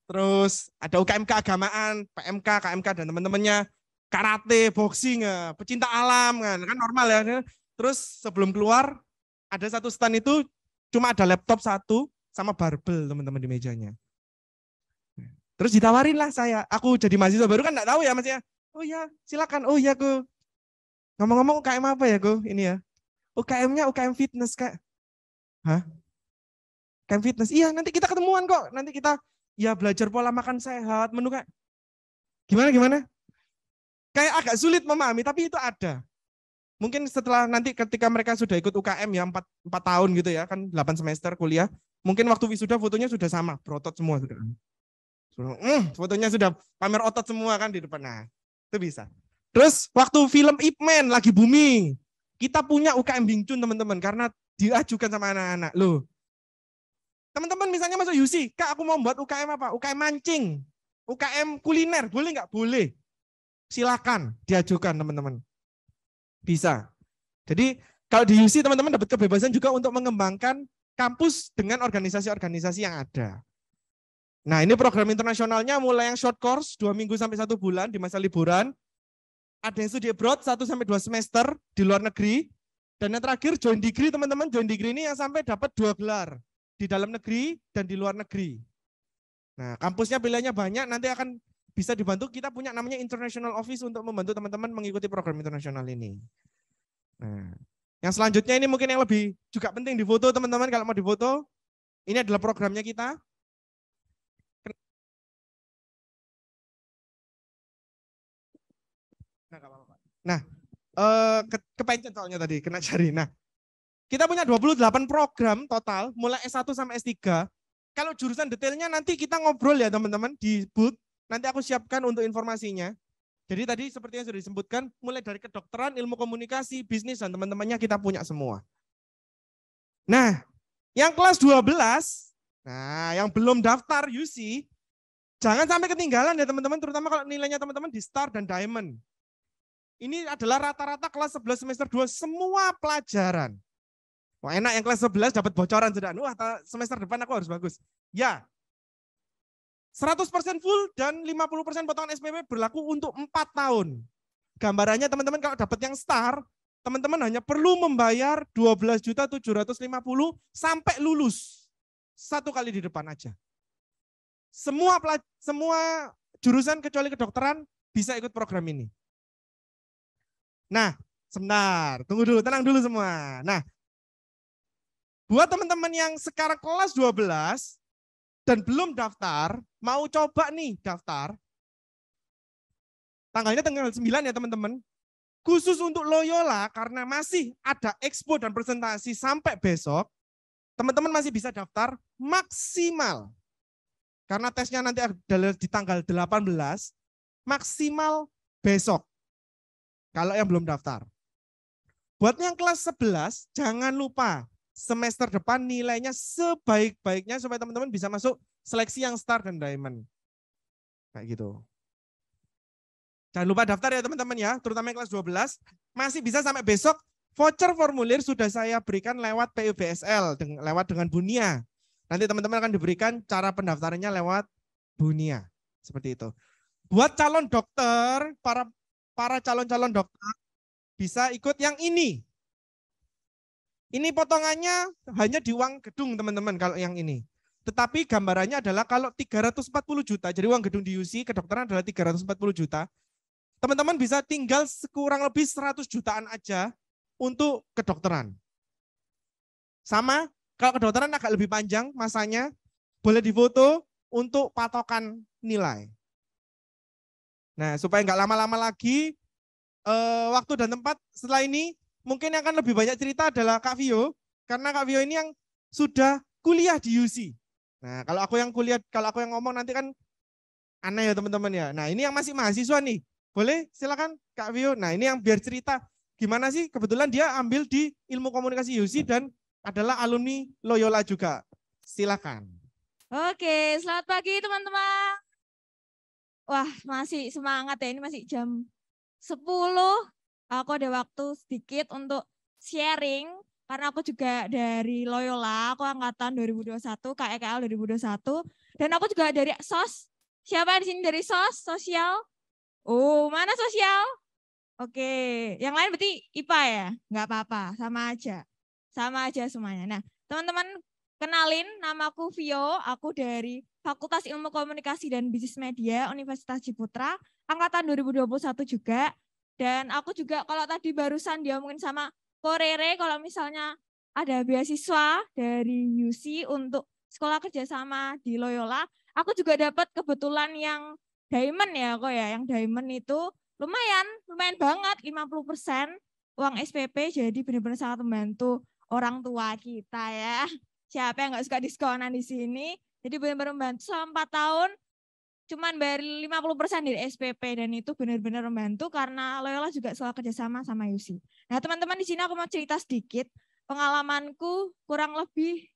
terus ada UKM keagamaan, PMK, KMK dan teman-temannya, karate, boxing, pecinta alam, kan normal ya. Terus sebelum keluar ada satu stand itu cuma ada laptop 1 sama barbel teman-teman di mejanya. Terus ditawarin lah saya, aku jadi mahasiswa baru kan enggak tahu ya Mas ya. Oh ya, silakan. Oh iya Ko. Ngomong-ngomong UKM apa ya Ko? Ini ya. UKM-nya UKM fitness Kak. Hah? Camp fitness? Iya, nanti kita ketemuan kok. Nanti kita ya belajar pola makan sehat, menu kayak gimana? Kayak agak sulit memahami, tapi itu ada. Mungkin setelah nanti ketika mereka sudah ikut UKM ya 4 tahun gitu ya, kan 8 semester kuliah, mungkin waktu wisuda fotonya sudah sama, berotot semua sudah. Fotonya sudah pamer otot semua kan di depan. Nah, itu bisa. Terus waktu film Ip Man lagi booming, kita punya UKM Wing Chun teman-teman karena diajukan sama anak-anak. Loh, teman-teman misalnya masuk UC, Kak aku mau buat UKM apa? UKM mancing, UKM kuliner, boleh nggak? Boleh. Silakan diajukan teman-teman. Bisa. Jadi kalau di UC teman-teman dapat kebebasan juga untuk mengembangkan kampus dengan organisasi-organisasi yang ada. Nah ini program internasionalnya mulai yang short course 2 minggu sampai 1 bulan di masa liburan. Ada yang studi abroad 1 sampai 2 semester di luar negeri. Dan yang terakhir join degree teman-teman. Join degree ini yang sampai dapat 2 gelar. Di dalam negeri dan di luar negeri. Nah kampusnya pilihannya banyak, nanti akan bisa dibantu. Kita punya namanya International Office untuk membantu teman-teman mengikuti program internasional ini. Nah, yang selanjutnya ini mungkin yang lebih juga penting di foto teman-teman, kalau mau difoto. Ini adalah programnya kita. Nah, kepencet soalnya tadi, kena jari. Nah, kita punya 28 program total, mulai S1 sampai S3. Kalau jurusan detailnya nanti kita ngobrol ya teman-teman di booth. Nanti aku siapkan untuk informasinya. Jadi tadi seperti yang sudah disebutkan, mulai dari kedokteran, ilmu komunikasi, bisnis, dan teman-temannya kita punya semua. Nah, yang kelas 12, nah yang belum daftar UC, jangan sampai ketinggalan ya teman-teman, terutama kalau nilainya teman-teman di Star dan Diamond. Ini adalah rata-rata kelas 11 semester 2 semua pelajaran. Wah enak yang kelas 11 dapat bocoran sudah. Wah semester depan aku harus bagus. Ya, 100% full dan 50% potongan SPP berlaku untuk 4 tahun. Gambarannya teman-teman kalau dapat yang Star, teman-teman hanya perlu membayar 12.750.000 sampai lulus. 1 kali di depan aja. Semua jurusan kecuali kedokteran bisa ikut program ini. Nah, sebentar, tunggu dulu, tenang dulu semua. Nah, buat teman-teman yang sekarang kelas 12 dan belum daftar, mau coba nih daftar. Tanggalnya tanggal 9 ya teman-teman. Khusus untuk Loyola, karena masih ada expo dan presentasi sampai besok, teman-teman masih bisa daftar maksimal. Karena tesnya nanti adalah di tanggal 18, maksimal besok. Kalau yang belum daftar. Buat yang kelas 11, jangan lupa semester depan nilainya sebaik-baiknya supaya teman-teman bisa masuk seleksi yang Star dan Diamond. Kayak gitu. Jangan lupa daftar ya teman-teman ya, terutama yang kelas 12. Masih bisa sampai besok, voucher formulir sudah saya berikan lewat PUBSL, lewat dengan Bunia. Nanti teman-teman akan diberikan cara pendaftarannya lewat Bunia. Seperti itu. Buat calon dokter, para calon-calon dokter bisa ikut yang ini. Ini potongannya hanya di uang gedung teman-teman kalau yang ini. Tetapi gambarannya adalah kalau 340 juta, jadi uang gedung di UC kedokteran adalah 340 juta. Teman-teman bisa tinggal sekurang lebih 100 jutaan aja untuk kedokteran. Sama, kalau kedokteran agak lebih panjang masanya, boleh difoto untuk patokan nilai. Nah, supaya nggak lama-lama lagi, waktu dan tempat setelah ini, mungkin yang akan lebih banyak cerita adalah Kak Vio, karena Kak Vio ini yang sudah kuliah di UC. Nah, kalau aku yang ngomong nanti kan aneh ya teman-teman ya. Nah, ini yang masih mahasiswa nih, boleh silakan Kak Vio. Nah, ini yang biar cerita gimana sih, kebetulan dia ambil di ilmu komunikasi UC dan adalah alumni Loyola juga. Silakan. Oke, selamat pagi teman-teman. Wah, masih semangat ya, ini masih jam 10. Aku ada waktu sedikit untuk sharing, karena aku juga dari Loyola, aku angkatan 2021, KEKL 2021, dan aku juga dari SOS. Siapa di sini dari SOS, sosial? Oh, mana sosial? Oke, yang lain berarti IPA ya? Nggak apa-apa, sama aja semuanya. Nah, teman-teman kenalin, namaku Vio, aku dari Fakultas Ilmu Komunikasi dan Bisnis Media Universitas Ciputra, angkatan 2021 juga. Dan aku juga kalau tadi barusan diomongin sama Korere, kalau misalnya ada beasiswa dari UC untuk sekolah kerjasama di Loyola. Aku juga dapat kebetulan yang diamond ya kok ya. Yang diamond itu lumayan banget 50% uang SPP, jadi benar-benar sangat membantu orang tua kita ya. Siapa yang nggak suka diskonan di sini? Jadi benar-benar membantu selama 4 tahun cuman bayar 50% dari SPP, dan itu benar-benar membantu karena Loyola juga sekolah kerjasama sama UC. Nah teman-teman, di sini aku mau cerita sedikit pengalamanku, kurang lebih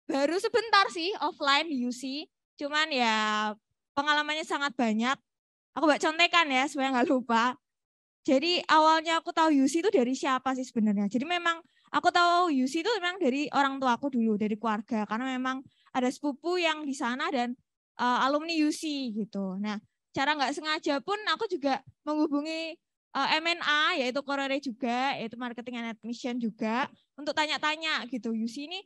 baru sebentar sih offline di UC, cuman ya pengalamannya sangat banyak. Aku buat contekan ya supaya nggak lupa. Jadi awalnya aku tahu UC itu dari siapa sih sebenarnya. Jadi memang aku tahu UC itu memang dari orang tua aku dulu, dari keluarga, karena memang ada sepupu yang di sana dan alumni UC gitu. Nah, cara nggak sengaja pun aku juga menghubungi MNA, yaitu Korere juga, yaitu Marketing and Admission juga, untuk tanya-tanya gitu, UC ini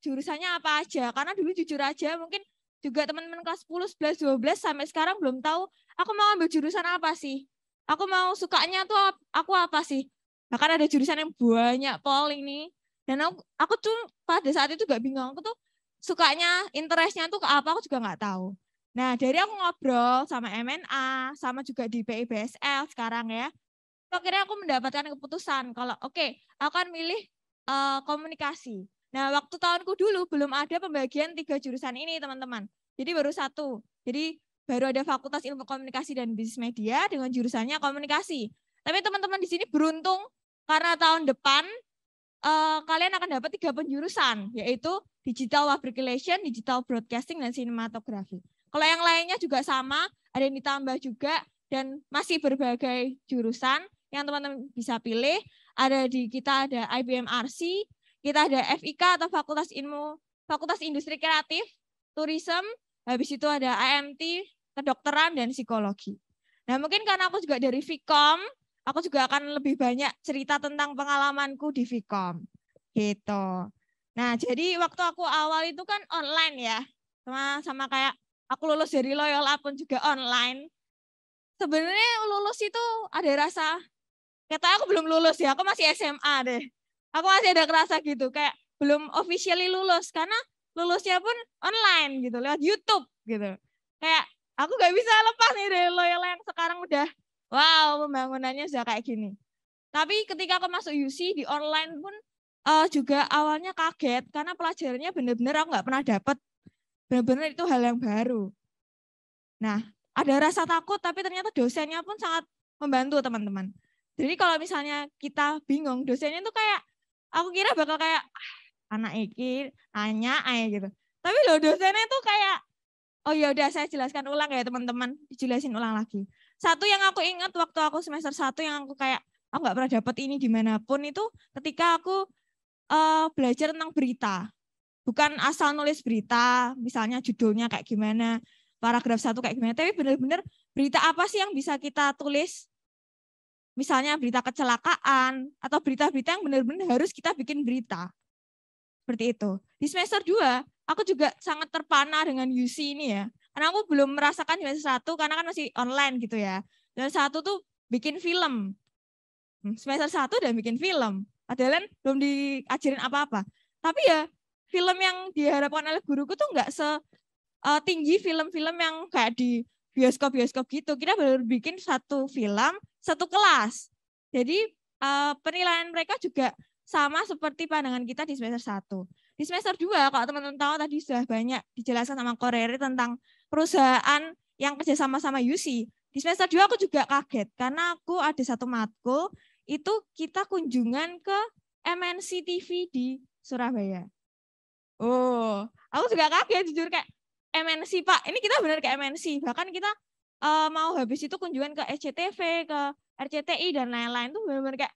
jurusannya apa aja. Karena dulu jujur aja mungkin juga teman-teman kelas 10, 11, 12 sampai sekarang belum tahu aku mau ambil jurusan apa sih. Aku mau sukanya tuh aku apa sih. Bahkan ada jurusan yang banyak pol ini. Dan aku tuh pada saat itu gak bingung, aku tuh sukanya, interestnya tuh ke apa, aku juga nggak tahu. Nah, dari aku ngobrol sama MNA, sama juga di PIBSL sekarang ya, akhirnya aku mendapatkan keputusan kalau oke, aku akan milih komunikasi. Nah, waktu tahunku dulu belum ada pembagian 3 jurusan ini, teman-teman. Jadi baru 1. Jadi baru ada Fakultas Ilmu Komunikasi dan Bisnis Media dengan jurusannya komunikasi. Tapi teman-teman di sini beruntung karena tahun depan kalian akan dapat 3 penjurusan, yaitu Digital Public Relation, Digital Broadcasting, dan Sinematografi. Kalau yang lainnya juga sama, ada yang ditambah juga, dan masih berbagai jurusan yang teman-teman bisa pilih. Kita ada IBM RC, kita ada FIK atau Fakultas Industri Kreatif, Tourism, habis itu ada IMT, Kedokteran, dan Psikologi. Nah mungkin karena aku juga dari Vkom, aku juga akan lebih banyak cerita tentang pengalamanku di Vkom. Gitu. Nah, jadi waktu aku awal itu kan online ya. Sama kayak aku lulus dari Loyola pun juga online. Sebenarnya lulus itu ada rasa, kata aku belum lulus ya, aku masih SMA deh. Aku masih ada kerasa gitu, kayak belum officially lulus, karena lulusnya pun online gitu, lewat YouTube gitu. Kayak aku gak bisa lepas nih dari Loyola yang sekarang udah, wow, pembangunannya sudah kayak gini. Tapi ketika aku masuk UC di online pun juga awalnya kaget karena pelajarannya benar-benar aku nggak pernah dapat. Benar-benar itu hal yang baru. Nah, ada rasa takut tapi ternyata dosennya pun sangat membantu teman-teman. Jadi kalau misalnya kita bingung, dosennya itu kayak, aku kira bakal kayak, anak iki nanya gitu. Tapi loh dosennya itu kayak, oh ya udah saya jelaskan ulang ya teman-teman, dijelasin ulang lagi. Satu yang aku ingat waktu aku semester 1 yang aku kayak, aku nggak pernah dapat ini dimanapun itu ketika aku belajar tentang berita. Bukan asal nulis berita, misalnya judulnya kayak gimana, paragraf 1 kayak gimana, tapi benar-benar berita apa sih yang bisa kita tulis. Misalnya berita kecelakaan, atau berita-berita yang benar-benar harus kita bikin berita. Seperti itu. Di semester 2, aku juga sangat terpana dengan UC ini ya. Karena aku belum merasakan semester 1, karena kan masih online gitu ya. Dan 1 tuh bikin film. Semester 1 udah bikin film. Padahal belum diajarin apa-apa. Tapi ya film yang diharapkan oleh guruku tuh nggak setinggi film-film yang kayak di bioskop-bioskop gitu. Kita baru bikin 1 film, 1 kelas. Jadi penilaian mereka juga sama seperti pandangan kita di semester 1. Di semester 2, kalau teman-teman tahu tadi sudah banyak dijelaskan sama Korere tentang perusahaan yang kerja sama UC. Di semester 2 aku juga kaget karena aku ada 1 matkul itu kita kunjungan ke MNC TV di Surabaya. Oh, aku juga kaget jujur, kayak MNC Pak, ini kita benar ke MNC. Bahkan kita mau habis itu kunjungan ke SCTV, ke RCTI dan lain-lain, tuh benar-benar kayak,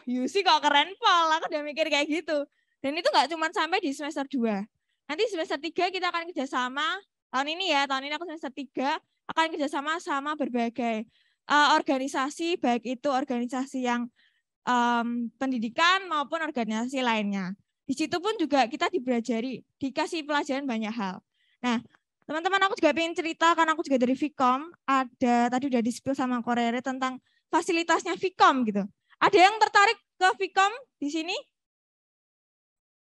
UC kok keren Pol, aku udah mikir kayak gitu. Dan itu nggak cuma sampai di semester 2. Nanti semester 3 kita akan kerjasama, tahun ini aku semester 3 akan kerjasama sama berbagai organisasi, baik itu organisasi yang pendidikan maupun organisasi lainnya. Di situ pun juga kita dikasih pelajaran banyak hal. Nah, teman-teman aku juga pengen cerita, karena aku juga dari Vkom, tadi udah di-spill sama Korere tentang fasilitasnya Vkom gitu. Ada yang tertarik ke Vkom di sini?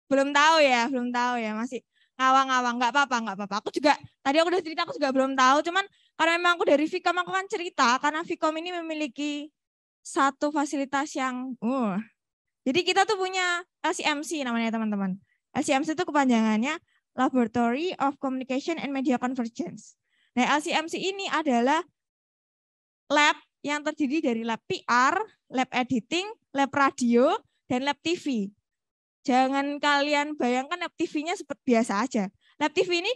belum tahu ya, masih ngawang-ngawang. Nggak apa-apa. Aku juga, tadi aku udah cerita, aku juga belum tahu. Cuman karena memang aku dari Vkom, aku kan cerita, karena Vkom ini memiliki satu fasilitas yang, jadi kita tuh punya LCMC namanya teman-teman. LCMC itu kepanjangannya Laboratory of Communication and Media Convergence. Nah, LCMC ini adalah lab yang terdiri dari lab PR, lab editing, lab radio, dan lab TV. Jangan kalian bayangkan lab TV-nya seperti biasa aja. Lab TV ini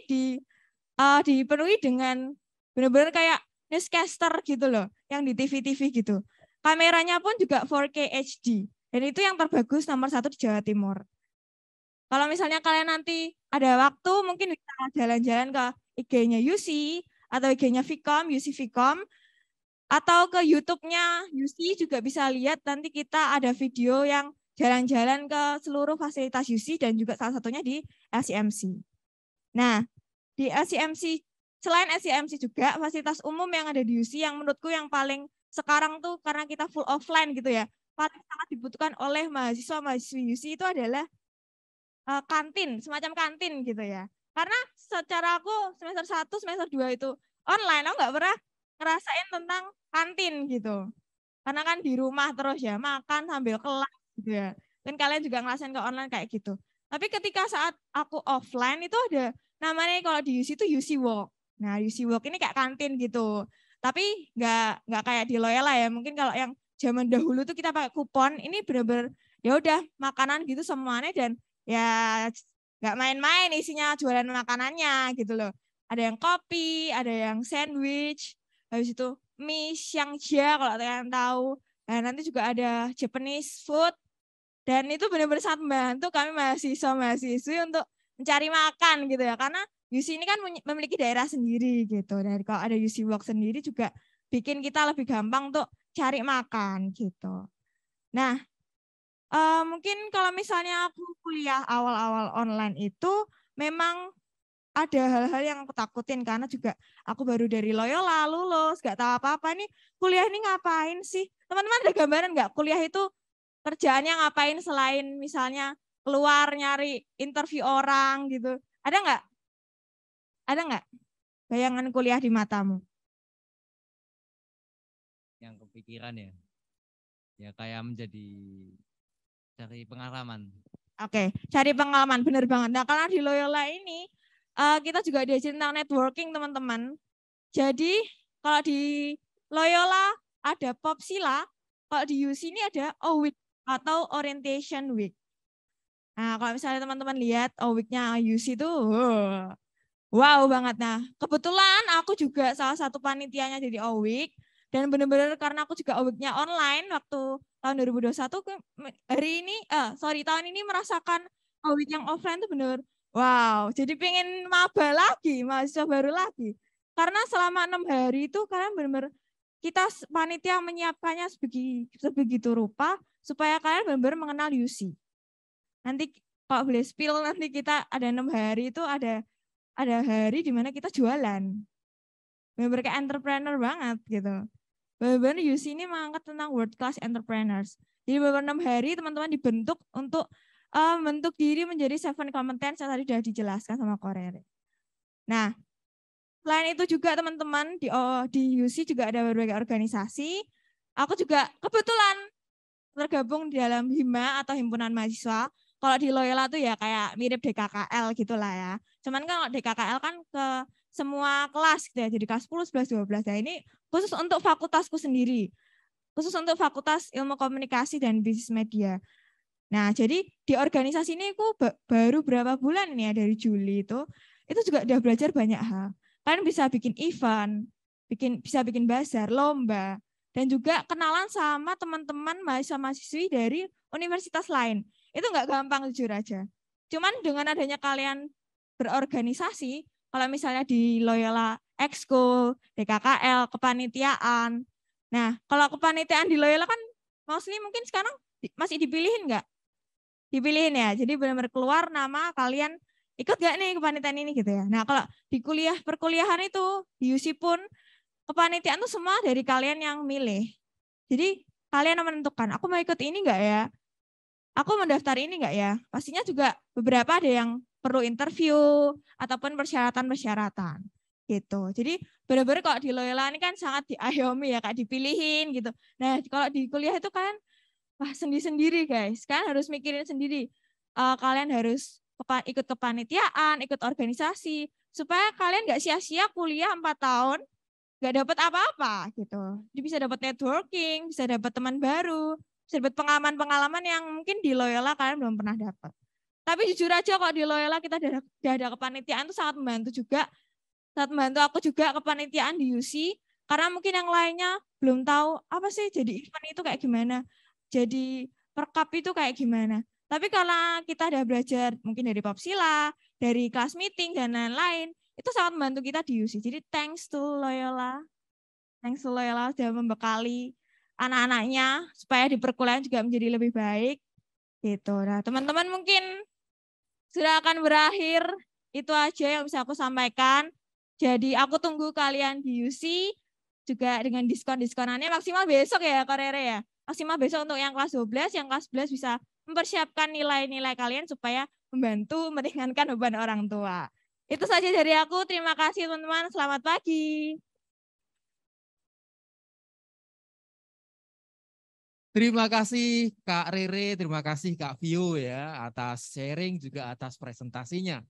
dipenuhi dengan benar-benar kayak newscaster gitu loh, yang di TV-TV gitu. Kameranya pun juga 4K HD. Dan itu yang terbagus nomor 1 di Jawa Timur. Kalau misalnya kalian nanti ada waktu, mungkin bisa jalan-jalan ke IG-nya UC, atau IG-nya Vkom, UC Vkom, atau ke YouTube-nya UC juga bisa lihat, nanti kita ada video yang jalan-jalan ke seluruh fasilitas UC dan juga salah satunya di LCMC. Nah, di LCMC, selain LCMC juga fasilitas umum yang ada di UC yang menurutku yang paling sekarang tuh karena kita full offline gitu ya, paling sangat dibutuhkan oleh mahasiswa-mahasiswi UC itu adalah kantin, semacam kantin gitu ya. Karena secara aku semester 1, semester 2 itu online, aku nggak pernah ngerasain tentang kantin gitu. Karena kan di rumah terus ya, makan sambil kelas gitu ya. Dan kalian juga ngerasain ke online kayak gitu. Tapi ketika saat aku offline itu ada namanya kalau di UC itu UC Walk. Nah, UC Walk ini kayak kantin gitu. Tapi nggak kayak di Loyola ya. Mungkin kalau yang zaman dahulu tuh kita pakai kupon, ini benar-benar ya udah makanan gitu semuanya dan ya nggak main-main isinya jualan makanannya gitu loh. Ada yang kopi, ada yang sandwich, habis itu mie xiangjia kalau kalian tahu. Nah, nanti juga ada Japanese food. Dan itu benar-benar sangat membantu kami mahasiswa-mahasiswi untuk mencari makan gitu ya. Karena UC ini kan memiliki daerah sendiri gitu. Dan kalau ada UC Walk sendiri juga bikin kita lebih gampang untuk cari makan gitu. Nah, mungkin kalau misalnya aku kuliah awal-awal online itu memang ada hal-hal yang aku takutin karena juga aku baru dari Loyola, lulus, gak tahu apa-apa nih kuliah ini ngapain sih? Teman-teman ada gambaran nggak kuliah itu kerjaannya ngapain selain misalnya keluar nyari interview orang gitu? Ada nggak? Ada nggak bayangan kuliah di matamu? Yang kepikiran ya, ya kayak menjadi cari pengalaman. Oke, cari pengalaman, bener banget. Nah, karena di Loyola ini kita juga diajarin tentang networking, teman-teman. Jadi, kalau di Loyola ada Popsila, kalau di UC ini ada OWIC atau Orientation Week. Nah, kalau misalnya teman-teman lihat OWIC-nya UC itu, wow banget. Nah, kebetulan aku juga salah satu panitianya jadi OWIC. Dan benar-benar karena aku juga OWIC-nya online waktu tahun 2021 tahun ini merasakan OWIC yang offline itu benar wow, jadi pengen maba lagi, mahasiswa baru lagi. Karena selama 6 hari itu kalian benar-benar kita panitia menyiapkannya sebegitu rupa supaya kalian benar-benar mengenal UC. Nanti kalau boleh spill nanti kita ada 6 hari itu ada hari di mana kita jualan. Benar-benar kayak entrepreneur banget gitu. Benar-benar UC ini mengangkat tentang world class entrepreneurs. Jadi beberapa 6 hari teman-teman dibentuk untuk membentuk diri menjadi 7 competence yang tadi sudah dijelaskan sama Korea. Nah, selain itu juga teman-teman di UC juga ada berbagai organisasi. Aku juga kebetulan tergabung di dalam HIMA atau Himpunan Mahasiswa. Kalau di Loyola tuh ya kayak mirip DKKL gitulah ya. Cuman kalau DKKL kan ke semua kelas gitu ya, jadi kelas 10, 11, 12. Nah, ini khusus untuk fakultasku sendiri. Khusus untuk Fakultas Ilmu Komunikasi dan Bisnis Media. Nah, jadi di organisasi ini aku baru berapa bulan ini ya, dari Juli itu juga udah belajar banyak hal. Kalian bisa bikin event, bisa bikin bazar, lomba, dan juga kenalan sama teman-teman mahasiswa-mahasiswi dari universitas lain. Itu nggak gampang jujur aja. Cuman dengan adanya kalian berorganisasi, kalau misalnya di Loyola Exco, DKKL, kepanitiaan. Nah, kalau kepanitiaan di Loyola kan mostly mungkin sekarang masih dipilihin nggak? Dipilihin ya, jadi benar-benar keluar nama kalian ikut gak nih kepanitiaan ini gitu ya. Nah, kalau di perkuliahan itu, di UC pun kepanitiaan tuh semua dari kalian yang milih. Jadi kalian yang menentukan, aku mau ikut ini enggak ya? aku mendaftar ini enggak ya? Pastinya juga beberapa ada yang perlu interview ataupun persyaratan-persyaratan gitu. Jadi benar-benar kalau di Loyola ini kan sangat diayomi ya, Kak, dipilihin gitu. Nah, kalau di kuliah itu kan wah sendiri-sendiri guys, kan harus mikirin sendiri. Kalian harus ikut kepanitiaan, ikut organisasi, supaya kalian nggak sia-sia kuliah 4 tahun, nggak dapat apa-apa gitu. Jadi bisa dapat networking, bisa dapat teman baru, bisa dapat pengalaman-pengalaman yang mungkin di Loyola kalian belum pernah dapat. Tapi jujur aja kok di Loyola kita udah ada kepanitiaan itu sangat membantu juga. Sangat membantu aku juga kepanitiaan di UC, karena mungkin yang lainnya belum tahu apa sih jadi event itu kayak gimana, jadi perkap itu kayak gimana. Tapi karena kita udah belajar mungkin dari Popsila, dari kelas meeting, dan lain-lain, itu sangat membantu kita di UC. Jadi thanks to Loyola. Thanks to Loyola sudah membekali anak-anaknya supaya di perkuliahan juga menjadi lebih baik. Gitu. Nah, teman-teman mungkin sudah akan berakhir. Itu aja yang bisa aku sampaikan. Jadi aku tunggu kalian di UC juga dengan diskon-diskonannya maksimal besok ya, Kak Rere ya. Maksimal besok untuk yang kelas 12, yang kelas 11 bisa mempersiapkan nilai-nilai kalian supaya membantu meringankan beban orang tua. Itu saja dari aku. Terima kasih teman-teman. Selamat pagi. Terima kasih Kak Rere, terima kasih Kak Vio ya atas sharing juga atas presentasinya.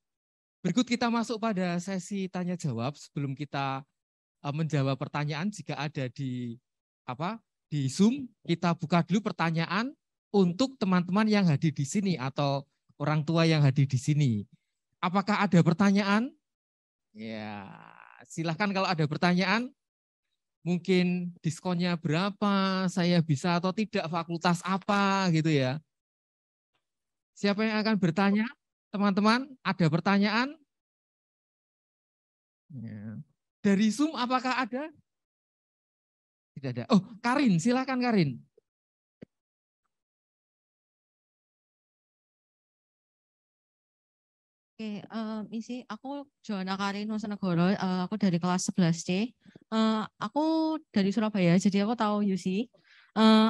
Berikut kita masuk pada sesi tanya jawab. Sebelum kita menjawab pertanyaan jika ada di Zoom, kita buka dulu pertanyaan untuk teman-teman yang hadir di sini atau orang tua yang hadir di sini. Apakah ada pertanyaan? Ya, silahkan kalau ada pertanyaan. Mungkin diskonnya berapa, saya bisa atau tidak, fakultas apa gitu ya. Siapa yang akan bertanya? Teman-teman, ada pertanyaan? Ya. Dari Zoom apakah ada? Tidak ada. Oh, Karin, silakan Karin. Oke, isi aku Joanna Karin Nusanegoro, aku dari kelas 11C. Aku dari Surabaya, jadi aku tahu UC.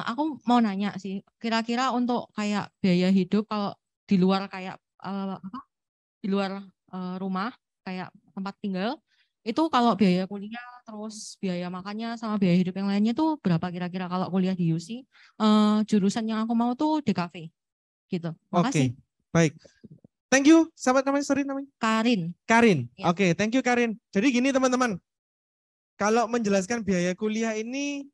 Aku mau nanya sih, kira-kira untuk kayak biaya hidup kalau di luar kayak di luar rumah, kayak tempat tinggal, itu kalau biaya kuliah, terus biaya makannya sama biaya hidup yang lainnya tuh berapa kira-kira kalau kuliah di UC? Jurusan yang aku mau tuh DKV, gitu. Makasih. Oke, baik. Thank you, sahabat namanya, sorry namanya? Karin. Karin, Ya. Oke, thank you Karin. Jadi gini teman-teman, kalau menjelaskan biaya kuliah ini,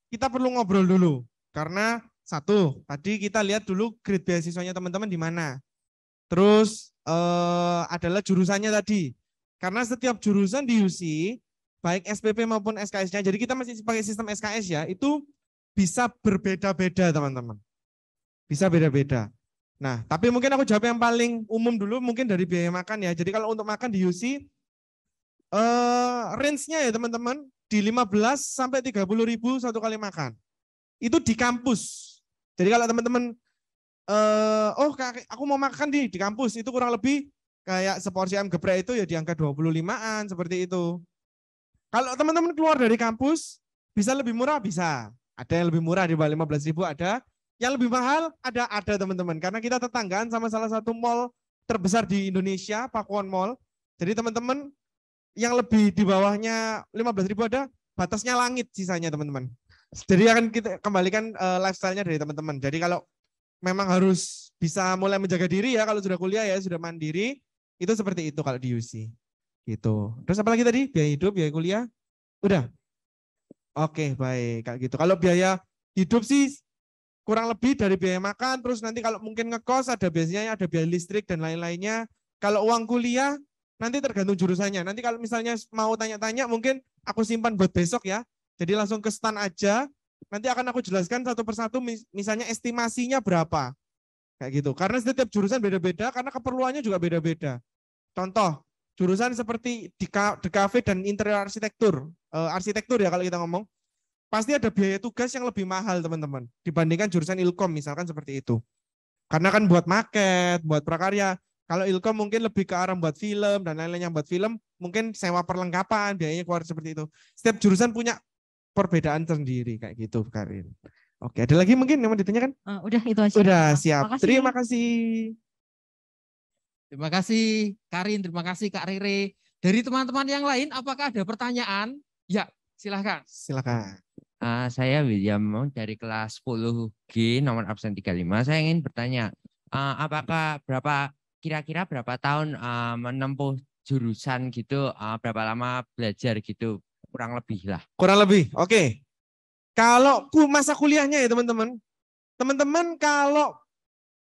kita perlu ngobrol dulu. Karena satu, tadi kita lihat dulu grade beasiswanya teman-teman di mana. Terus adalah jurusannya tadi. Karena setiap jurusan di UC, baik SPP maupun SKS-nya, jadi kita masih pakai sistem SKS ya, itu bisa berbeda-beda teman-teman. Bisa beda-beda. Nah, tapi mungkin aku jawab yang paling umum dulu, mungkin dari biaya makan ya. Jadi kalau untuk makan di UC, range-nya ya teman-teman, di 15 sampai 30.000 satu kali makan. Itu di kampus. Jadi kalau teman-teman, aku mau makan di kampus, itu kurang lebih kayak seporsi ayam geprek itu ya di angka 25-an, seperti itu. Kalau teman-teman keluar dari kampus, bisa lebih murah? Bisa. Ada yang lebih murah di bawah 15.000 ada. Yang lebih mahal ada teman-teman, karena kita tetanggaan sama salah satu mall terbesar di Indonesia, Pakuan Mall. Jadi teman-teman yang lebih di bawahnya 15.000 ada, batasnya langit sisanya teman-teman. Jadi akan kita kembalikan lifestyle-nya dari teman-teman. Jadi kalau memang harus bisa mulai menjaga diri ya, kalau sudah kuliah ya, sudah mandiri, itu seperti itu kalau di UC. Gitu. Terus apa lagi tadi? Biaya hidup, biaya kuliah? Udah? Oke, baik. Kayak gitu. Kalau biaya hidup sih kurang lebih dari biaya makan, terus nanti kalau mungkin ngekos ada biasanya ada biaya listrik dan lain-lainnya. Kalau uang kuliah nanti tergantung jurusannya. Nanti kalau misalnya mau tanya-tanya mungkin aku simpan buat besok ya. Jadi langsung ke stand aja. Nanti akan aku jelaskan satu persatu misalnya estimasinya berapa. Kayak gitu. Karena setiap jurusan beda-beda karena keperluannya juga beda-beda. Contoh, jurusan seperti DKV dan interior arsitektur. Arsitektur ya kalau kita ngomong. Pasti ada biaya tugas yang lebih mahal teman-teman dibandingkan jurusan Ilkom misalkan seperti itu. Karena kan buat market, buat prakarya. Kalau Ilkom mungkin lebih ke arah buat film dan lain-lain yang buat film, mungkin sewa perlengkapan, biayanya keluar seperti itu. Setiap jurusan punya perbedaan sendiri kayak gitu, Karin. Oke, ada lagi mungkin yang mau ditanyakan? Udah itu aja. Udah siap. Makasih. Terima kasih. Terima kasih Karin, terima kasih Kak Rere. Dari teman-teman yang lain, apakah ada pertanyaan? Ya, silahkan. Silakan. Saya William dari kelas 10G nomor absen 35. Saya ingin bertanya, apakah kira-kira berapa tahun menempuh jurusan gitu, berapa lama belajar gitu, kurang lebih lah. Kurang lebih, oke. Kalau masa kuliahnya ya teman-teman, kalau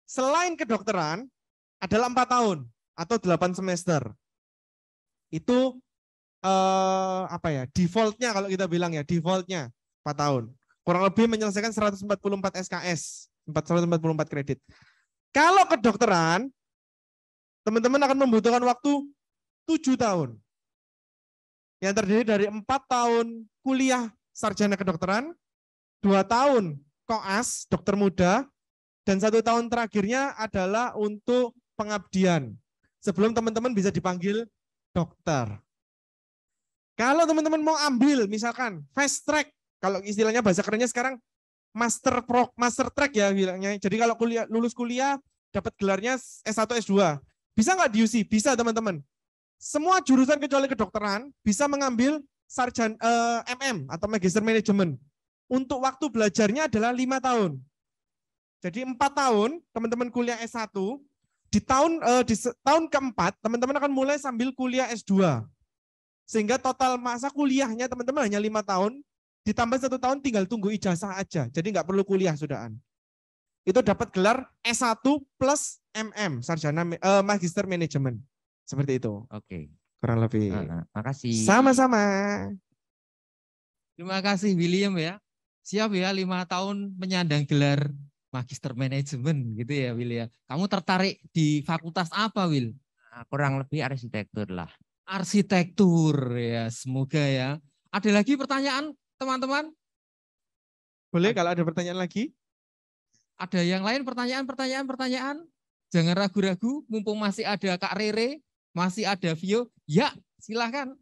selain kedokteran adalah 4 tahun atau 8 semester. Itu defaultnya kalau kita bilang ya, defaultnya 4 tahun. Kurang lebih menyelesaikan 144 SKS, 144 kredit. Kalau kedokteran, teman-teman akan membutuhkan waktu 7 tahun. Yang terdiri dari 4 tahun kuliah sarjana kedokteran, 2 tahun koas, dokter muda, dan 1 tahun terakhirnya adalah untuk pengabdian. Sebelum teman-teman bisa dipanggil dokter. Kalau teman-teman mau ambil misalkan fast track, kalau istilahnya bahasa kerennya sekarang master track ya bilangnya. Jadi kalau lulus kuliah dapat gelarnya S1 S2. Bisa nggak di UC? Bisa teman-teman. Semua jurusan kecuali kedokteran bisa mengambil sarjana MM atau Magister Manajemen. Untuk waktu belajarnya adalah 5 tahun. Jadi 4 tahun teman-teman kuliah S1, di tahun keempat teman-teman akan mulai sambil kuliah S2. Sehingga total masa kuliahnya teman-teman hanya 5 tahun, ditambah 1 tahun tinggal tunggu ijazah aja. Jadi nggak perlu kuliah sudahan. Itu dapat gelar S1 plus MM, sarjana Magister Manajemen. Seperti itu. Oke. Kurang lebih. Makasih. Sama-sama. Terima kasih William ya. Siap ya 5 tahun menyandang gelar Magister Manajemen gitu ya Will ya. Kamu tertarik di fakultas apa Will? Kurang lebih arsitektur lah. Arsitektur ya, semoga ya. Ada lagi pertanyaan teman-teman? Boleh kalau ada pertanyaan lagi? Ada yang lain pertanyaan? Jangan ragu-ragu, mumpung masih ada Kak Rere, masih ada Vio. Ya, silahkan.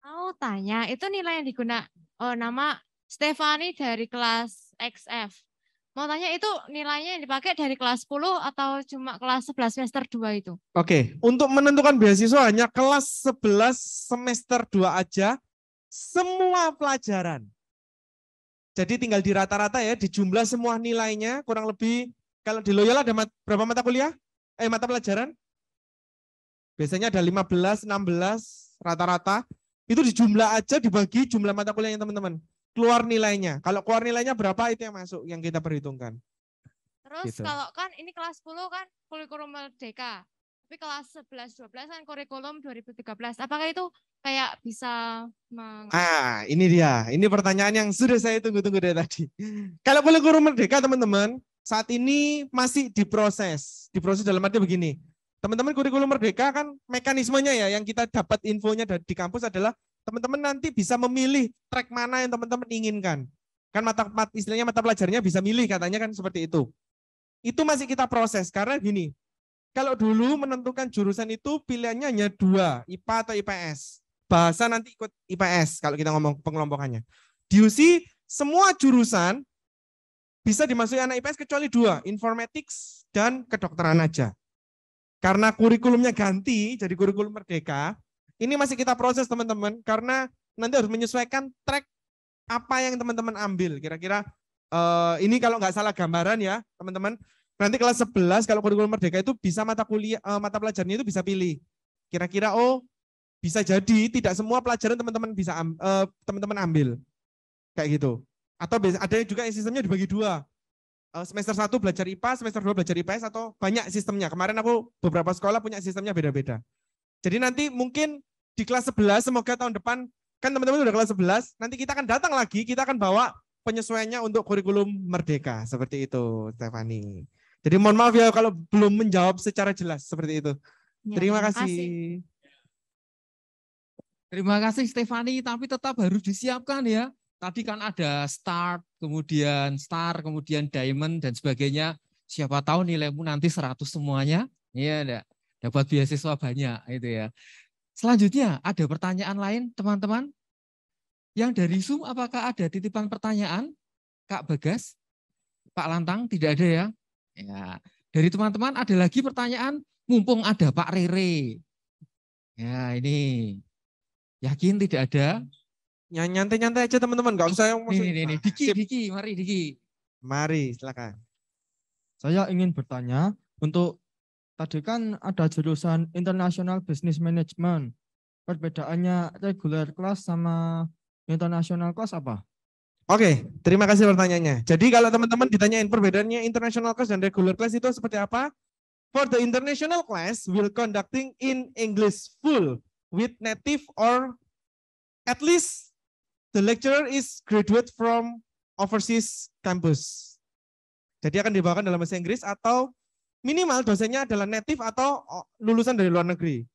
Mau tanya, itu nilai yang digunakan, nama Stefani dari kelas XF. Mau tanya itu nilainya yang dipakai dari kelas 10 atau cuma kelas 11 semester 2 itu? Oke, untuk menentukan beasiswa hanya kelas 11 semester 2 aja, semua pelajaran. Jadi tinggal di rata-rata ya, dijumlah semua nilainya, kurang lebih, kalau di Loyola ada berapa mata kuliah? Mata pelajaran? Biasanya ada 15, 16, rata-rata. Itu dijumlah aja, dibagi jumlah mata kuliahnya teman-teman. Keluar nilainya. Kalau keluar nilainya berapa itu yang masuk, yang kita perhitungkan. Terus Gitu. kalau kan ini kelas 10 kan kurikulum merdeka. Tapi kelas 11, 12 kan kurikulum 2013. Apakah itu kayak bisa Ini dia. Ini pertanyaan yang sudah saya tunggu-tunggu dari tadi. Kalau kurikulum merdeka teman-teman, saat ini masih diproses. Diproses dalam arti begini. Teman-teman kurikulum merdeka kan mekanismenya ya, yang kita dapat infonya di kampus adalah teman-teman nanti bisa memilih track mana yang teman-teman inginkan. Kan istilahnya mata pelajarannya bisa milih katanya kan seperti itu. Itu masih kita proses karena gini. Kalau dulu menentukan jurusan itu pilihannya hanya 2, IPA atau IPS. Bahasa nanti ikut IPS kalau kita ngomong pengelompokannya. Di UC semua jurusan bisa dimasuki anak IPS kecuali 2, informatics dan kedokteran aja. Karena kurikulumnya ganti jadi kurikulum merdeka, ini masih kita proses teman-teman karena nanti harus menyesuaikan track apa yang teman-teman ambil. Kira-kira ini kalau nggak salah gambaran ya teman-teman, nanti kelas 11 kalau kurikulum merdeka itu bisa mata pelajarannya itu bisa pilih. Kira-kira bisa jadi tidak semua pelajaran teman-teman bisa teman-teman ambil. Kayak gitu. Atau ada juga yang sistemnya dibagi 2. Semester 1 belajar IPA, semester 2 belajar IPS atau banyak sistemnya. Kemarin aku beberapa sekolah punya sistemnya beda-beda. Jadi nanti mungkin di kelas 11 semoga tahun depan kan teman-teman udah kelas 11, nanti kita akan datang lagi, kita akan bawa penyesuaiannya untuk kurikulum merdeka seperti itu, Stefani. Jadi mohon maaf ya kalau belum menjawab secara jelas seperti itu. Ya, Terima terima kasih. Terima kasih Stefani, tapi tetap harus disiapkan ya. Tadi kan ada start, kemudian star, kemudian diamond dan sebagainya. Siapa tahu nilaimu nanti 100 semuanya. Iya, dapat beasiswa banyak itu ya. Selanjutnya ada pertanyaan lain teman-teman? Yang dari Zoom apakah ada titipan pertanyaan? Kak Bagas, Pak Lantang, tidak ada ya? Ya, dari teman-teman ada lagi pertanyaan, mumpung ada Pak Rere. Ya, ini yakin tidak ada? Nyantai-nyantai aja teman-teman, nggak usah yang masuk. Nih, Diki, mari Diki. Mari, silakan. Saya ingin bertanya, untuk tadi kan ada jurusan International Business Management. Perbedaannya regular class sama international class apa? Oke, terima kasih pertanyaannya. Jadi kalau teman-teman ditanyain perbedaannya international class dan regular class itu seperti apa? For the international class, we'll conducting in English full with native or at least the lecturer is graduate from overseas campus. Jadi akan dibawakan dalam bahasa Inggris atau minimal dosennya adalah native atau lulusan dari luar negeri.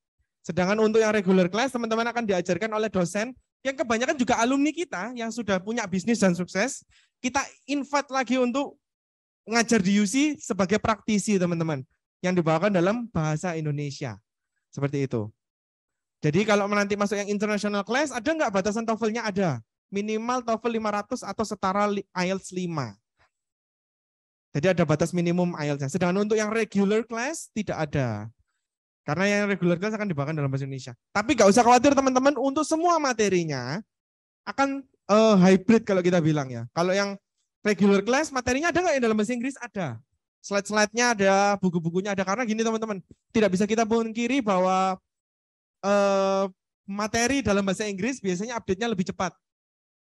Sedangkan untuk yang regular class, teman-teman akan diajarkan oleh dosen yang kebanyakan juga alumni kita yang sudah punya bisnis dan sukses. Kita invite lagi untuk ngajar di UC sebagai praktisi teman-teman yang dibawakan dalam bahasa Indonesia. Seperti itu. Jadi kalau nanti masuk yang international class, ada nggak batasan TOEFL-nya? Ada. Minimal TOEFL 500 atau setara IELTS 5. Jadi ada batas minimum IELTS-nya. Sedangkan untuk yang regular class tidak ada. Karena yang regular class akan dibawakan dalam bahasa Indonesia. Tapi nggak usah khawatir teman-teman, untuk semua materinya akan hybrid kalau kita bilang ya. Kalau yang regular class materinya ada nggak yang dalam bahasa Inggris? Ada. Slide-slide-nya ada, buku-bukunya ada. Karena gini teman-teman, tidak bisa kita pungkiri bahwa materi dalam bahasa Inggris biasanya update-nya lebih cepat.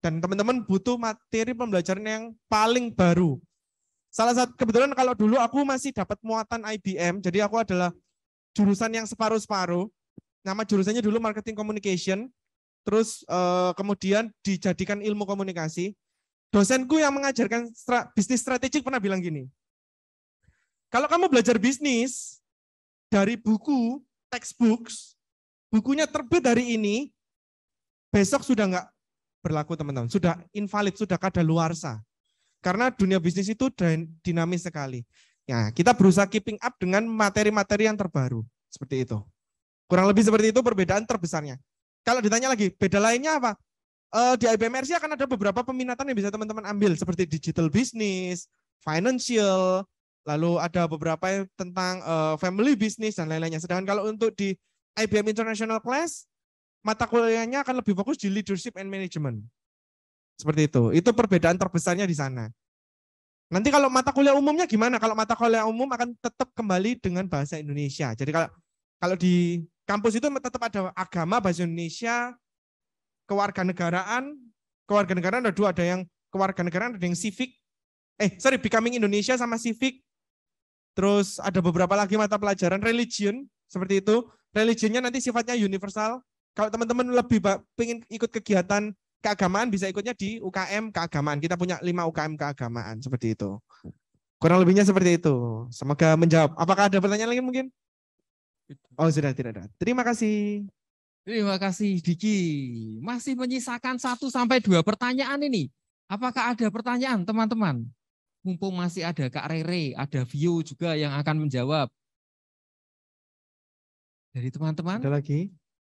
Dan teman-teman butuh materi pembelajaran yang paling baru. Salah satu, kebetulan kalau dulu aku masih dapat muatan IBM, jadi aku adalah jurusan yang separuh-separuh. Nama jurusannya dulu Marketing Communication, terus kemudian dijadikan ilmu komunikasi. Dosenku yang mengajarkan bisnis strategik pernah bilang gini, kalau kamu belajar bisnis dari buku, textbooks, bukunya terbit hari ini, besok sudah nggak berlaku teman-teman, sudah invalid, sudah kadaluarsa. Karena dunia bisnis itu dinamis sekali. Ya, kita berusaha keeping up dengan materi-materi yang terbaru. Seperti itu. Kurang lebih seperti itu perbedaan terbesarnya. Kalau ditanya lagi, beda lainnya apa? Di IBM RC akan ada beberapa peminatan yang bisa teman-teman ambil. Seperti digital business, financial, lalu ada beberapa tentang family business dan lain-lainnya. Sedangkan kalau untuk di IBM International Class, mata kuliahnya akan lebih fokus di leadership and management. Seperti itu. Itu perbedaan terbesarnya di sana. Nanti kalau mata kuliah umumnya gimana? Kalau mata kuliah umum akan tetap kembali dengan bahasa Indonesia. Jadi kalau di kampus itu tetap ada agama, bahasa Indonesia, kewarganegaraan ada dua, ada yang kewarganegaraan, ada yang civic. Becoming Indonesia sama civic. Terus ada beberapa lagi mata pelajaran religion, seperti itu. Religionnya nanti sifatnya universal. Kalau teman-teman lebih pengen ikut kegiatan keagamaan, bisa ikutnya di UKM keagamaan. Kita punya 5 UKM keagamaan, seperti itu. Kurang lebihnya seperti itu. Semoga menjawab. Apakah ada pertanyaan lagi mungkin? Oh, sudah tidak ada. Terima kasih. Terima kasih Diki. Masih menyisakan 1 sampai 2 pertanyaan ini. Apakah ada pertanyaan teman-teman? Mumpung masih ada Kak Rere, ada Vio juga yang akan menjawab. Dari teman-teman? Ada lagi?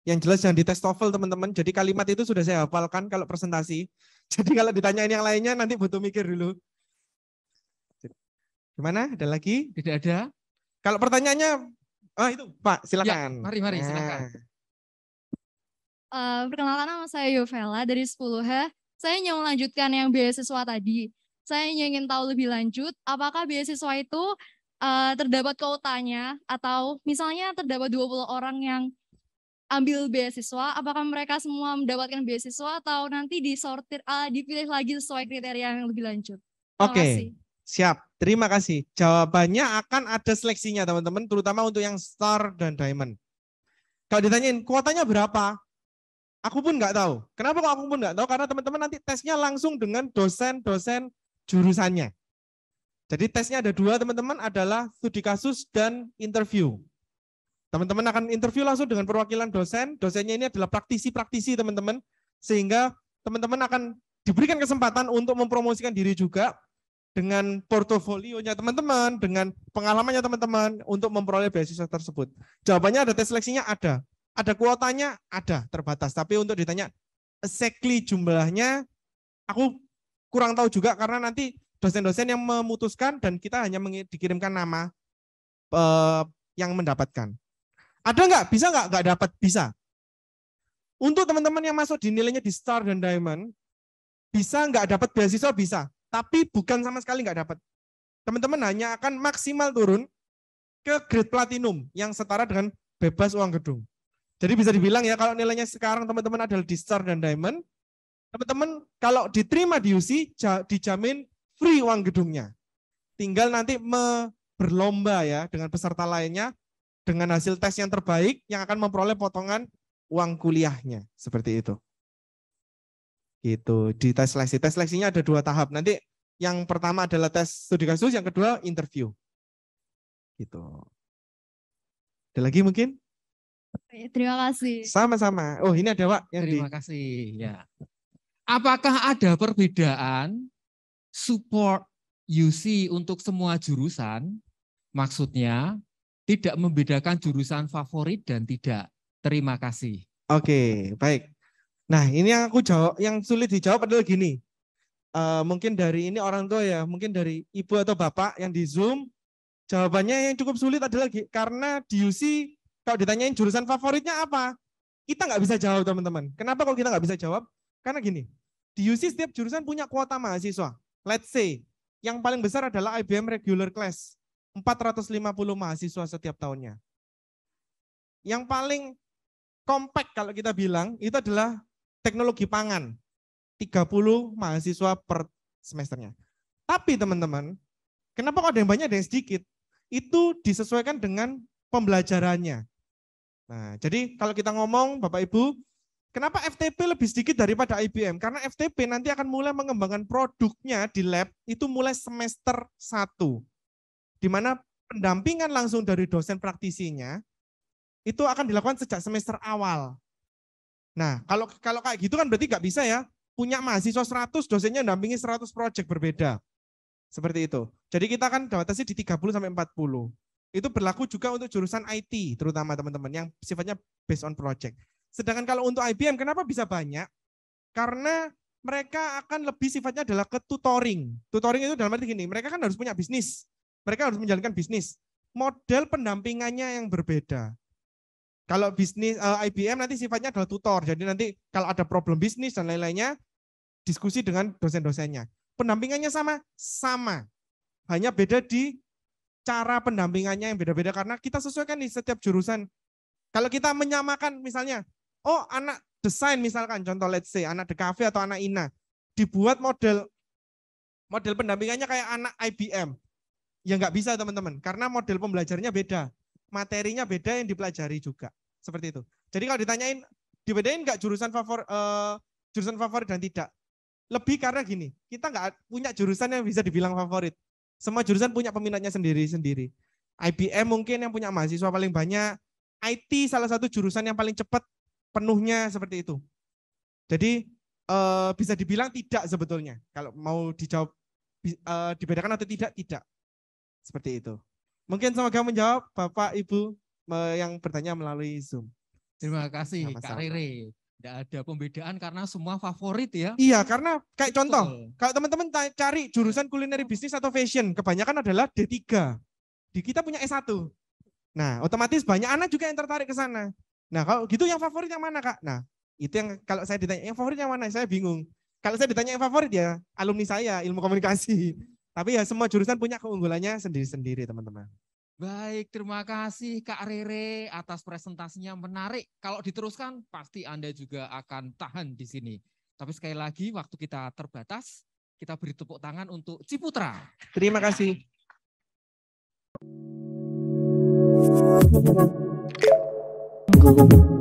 Yang jelas yang di tes TOEFL teman-teman. Jadi kalimat itu sudah saya hafalkan kalau presentasi. Jadi kalau ditanyain yang lainnya nanti butuh mikir dulu. Gimana? Ada lagi? Tidak ada. Kalau pertanyaannya, itu Pak, silakan. Ya, mari silakan. Perkenalkan, nama saya Yovela dari 10H. Saya ingin melanjutkan yang beasiswa tadi. Saya ingin tahu lebih lanjut, apakah beasiswa itu terdapat kuotanya, atau misalnya terdapat 20 orang yang ambil beasiswa, apakah mereka semua mendapatkan beasiswa atau nanti disortir, dipilih lagi sesuai kriteria yang lebih lanjut? Oke, siap. Terima kasih. Jawabannya akan ada seleksinya teman-teman, terutama untuk yang star dan diamond. Kalau ditanyain kuotanya berapa, aku pun nggak tahu. Kenapa kok aku pun nggak tahu? Karena teman-teman nanti tesnya langsung dengan dosen-dosen jurusannya. Jadi tesnya ada 2 teman-teman, adalah studi kasus dan interview. Teman-teman akan interview langsung dengan perwakilan dosen. Dosennya ini adalah praktisi-praktisi teman-teman. Sehingga teman-teman akan diberikan kesempatan untuk mempromosikan diri juga dengan portofolionya teman-teman, dengan pengalamannya teman-teman untuk memperoleh beasiswa tersebut. Jawabannya ada, tes seleksinya ada. Ada kuotanya? Ada, terbatas. Tapi untuk ditanya exactly jumlahnya, aku kurang tahu juga karena nanti dosen-dosen yang memutuskan dan kita hanya dikirimkan nama yang mendapatkan. Ada nggak? Bisa nggak? Nggak dapat? Bisa. Untuk teman-teman yang masuk di nilainya di Star dan Diamond, bisa nggak dapat beasiswa? Bisa. Tapi bukan sama sekali nggak dapat. Teman-teman hanya akan maksimal turun ke grade platinum yang setara dengan bebas uang gedung. Jadi bisa dibilang ya kalau nilainya sekarang teman-teman adalah di Star dan Diamond, teman-teman kalau diterima di UC dijamin free uang gedungnya. Tinggal nanti berlomba ya dengan peserta lainnya dengan hasil tes yang terbaik yang akan memperoleh potongan uang kuliahnya. Seperti itu. Gitu. Di tes seleksi. Tes seleksinya ada 2 tahap. Nanti yang pertama adalah tes studi kasus, yang kedua interview. Gitu. Ada lagi mungkin? Terima kasih. Sama-sama. Oh, ini ada Wak yang Terima kasih. Ya. Apakah ada perbedaan support UC untuk semua jurusan? Maksudnya tidak membedakan jurusan favorit dan tidak. Terima kasih. Oke, baik. Nah, ini yang aku jawab, yang sulit dijawab adalah gini. Mungkin dari ini orang tua ya, mungkin dari ibu atau bapak yang di Zoom, jawabannya yang cukup sulit adalah karena di UC kalau ditanyain jurusan favoritnya apa, kita nggak bisa jawab teman-teman. Kenapa kalau kita nggak bisa jawab? Karena gini, di UC setiap jurusan punya kuota mahasiswa. Let's say, yang paling besar adalah IBM regular class, 450 mahasiswa setiap tahunnya. Yang paling compact kalau kita bilang, itu adalah teknologi pangan, 30 mahasiswa per semesternya. Tapi teman-teman, kenapa kok ada yang banyak, ada yang sedikit? Itu disesuaikan dengan pembelajarannya. Nah, jadi kalau kita ngomong Bapak Ibu, kenapa FTP lebih sedikit daripada IBM? Karena FTP nanti akan mulai mengembangkan produknya di lab itu mulai semester 1. Di mana pendampingan langsung dari dosen praktisinya itu akan dilakukan sejak semester awal. Nah, kalau kayak gitu kan berarti nggak bisa ya, punya mahasiswa 100, dosennya dampingi 100 proyek berbeda. Seperti itu. Jadi kita kan batasi di 30 sampai 40. Itu berlaku juga untuk jurusan IT, terutama teman-teman, yang sifatnya based on project. Sedangkan kalau untuk IBM, kenapa bisa banyak? Karena mereka akan lebih sifatnya adalah ke tutoring. Tutoring itu dalam arti gini, mereka kan harus punya bisnis. Mereka harus menjalankan bisnis. Model pendampingannya yang berbeda. Kalau bisnis IBM nanti sifatnya adalah tutor. Jadi nanti kalau ada problem bisnis dan lain-lainnya, diskusi dengan dosen-dosennya. Pendampingannya sama. Hanya beda di cara pendampingannya yang beda-beda karena kita sesuaikan di setiap jurusan. Kalau kita menyamakan misalnya, oh anak desain misalkan, contoh let's say anak DKV atau anak INA, dibuat model pendampingannya kayak anak IBM. Ya nggak bisa teman-teman, karena model pembelajarannya beda, materinya beda yang dipelajari juga. Seperti itu. Jadi kalau dibedain nggak jurusan favorit dan tidak. Lebih karena gini, kita nggak punya jurusan yang bisa dibilang favorit. Semua jurusan punya peminatnya sendiri-sendiri. IBM mungkin yang punya mahasiswa paling banyak, IT salah satu jurusan yang paling cepat penuhnya seperti itu. Jadi bisa dibilang tidak sebetulnya. Kalau mau dijawab dibedakan atau tidak. Seperti itu. Mungkin semoga menjawab Bapak Ibu yang bertanya melalui Zoom. Terima kasih Kak Rere. Tidak ada pembedaan karena semua favorit ya. Iya, karena kayak contoh, kalau teman-teman cari jurusan kulineri bisnis atau fashion, kebanyakan adalah D3. Di kita punya S1. Nah, otomatis banyak anak juga yang tertarik ke sana. Nah, kalau gitu yang favorit yang mana, Kak? Nah, itu yang kalau saya ditanya yang favorit yang mana, saya bingung. Kalau saya ditanya yang favorit ya alumni saya, ilmu komunikasi. Tapi ya semua jurusan punya keunggulannya sendiri-sendiri, teman-teman. Baik, terima kasih Kak Rere atas presentasinya menarik. Kalau diteruskan pasti Anda juga akan tahan di sini. Tapi sekali lagi waktu kita terbatas, kita beri tepuk tangan untuk Ciputra. Terima kasih. Thank you.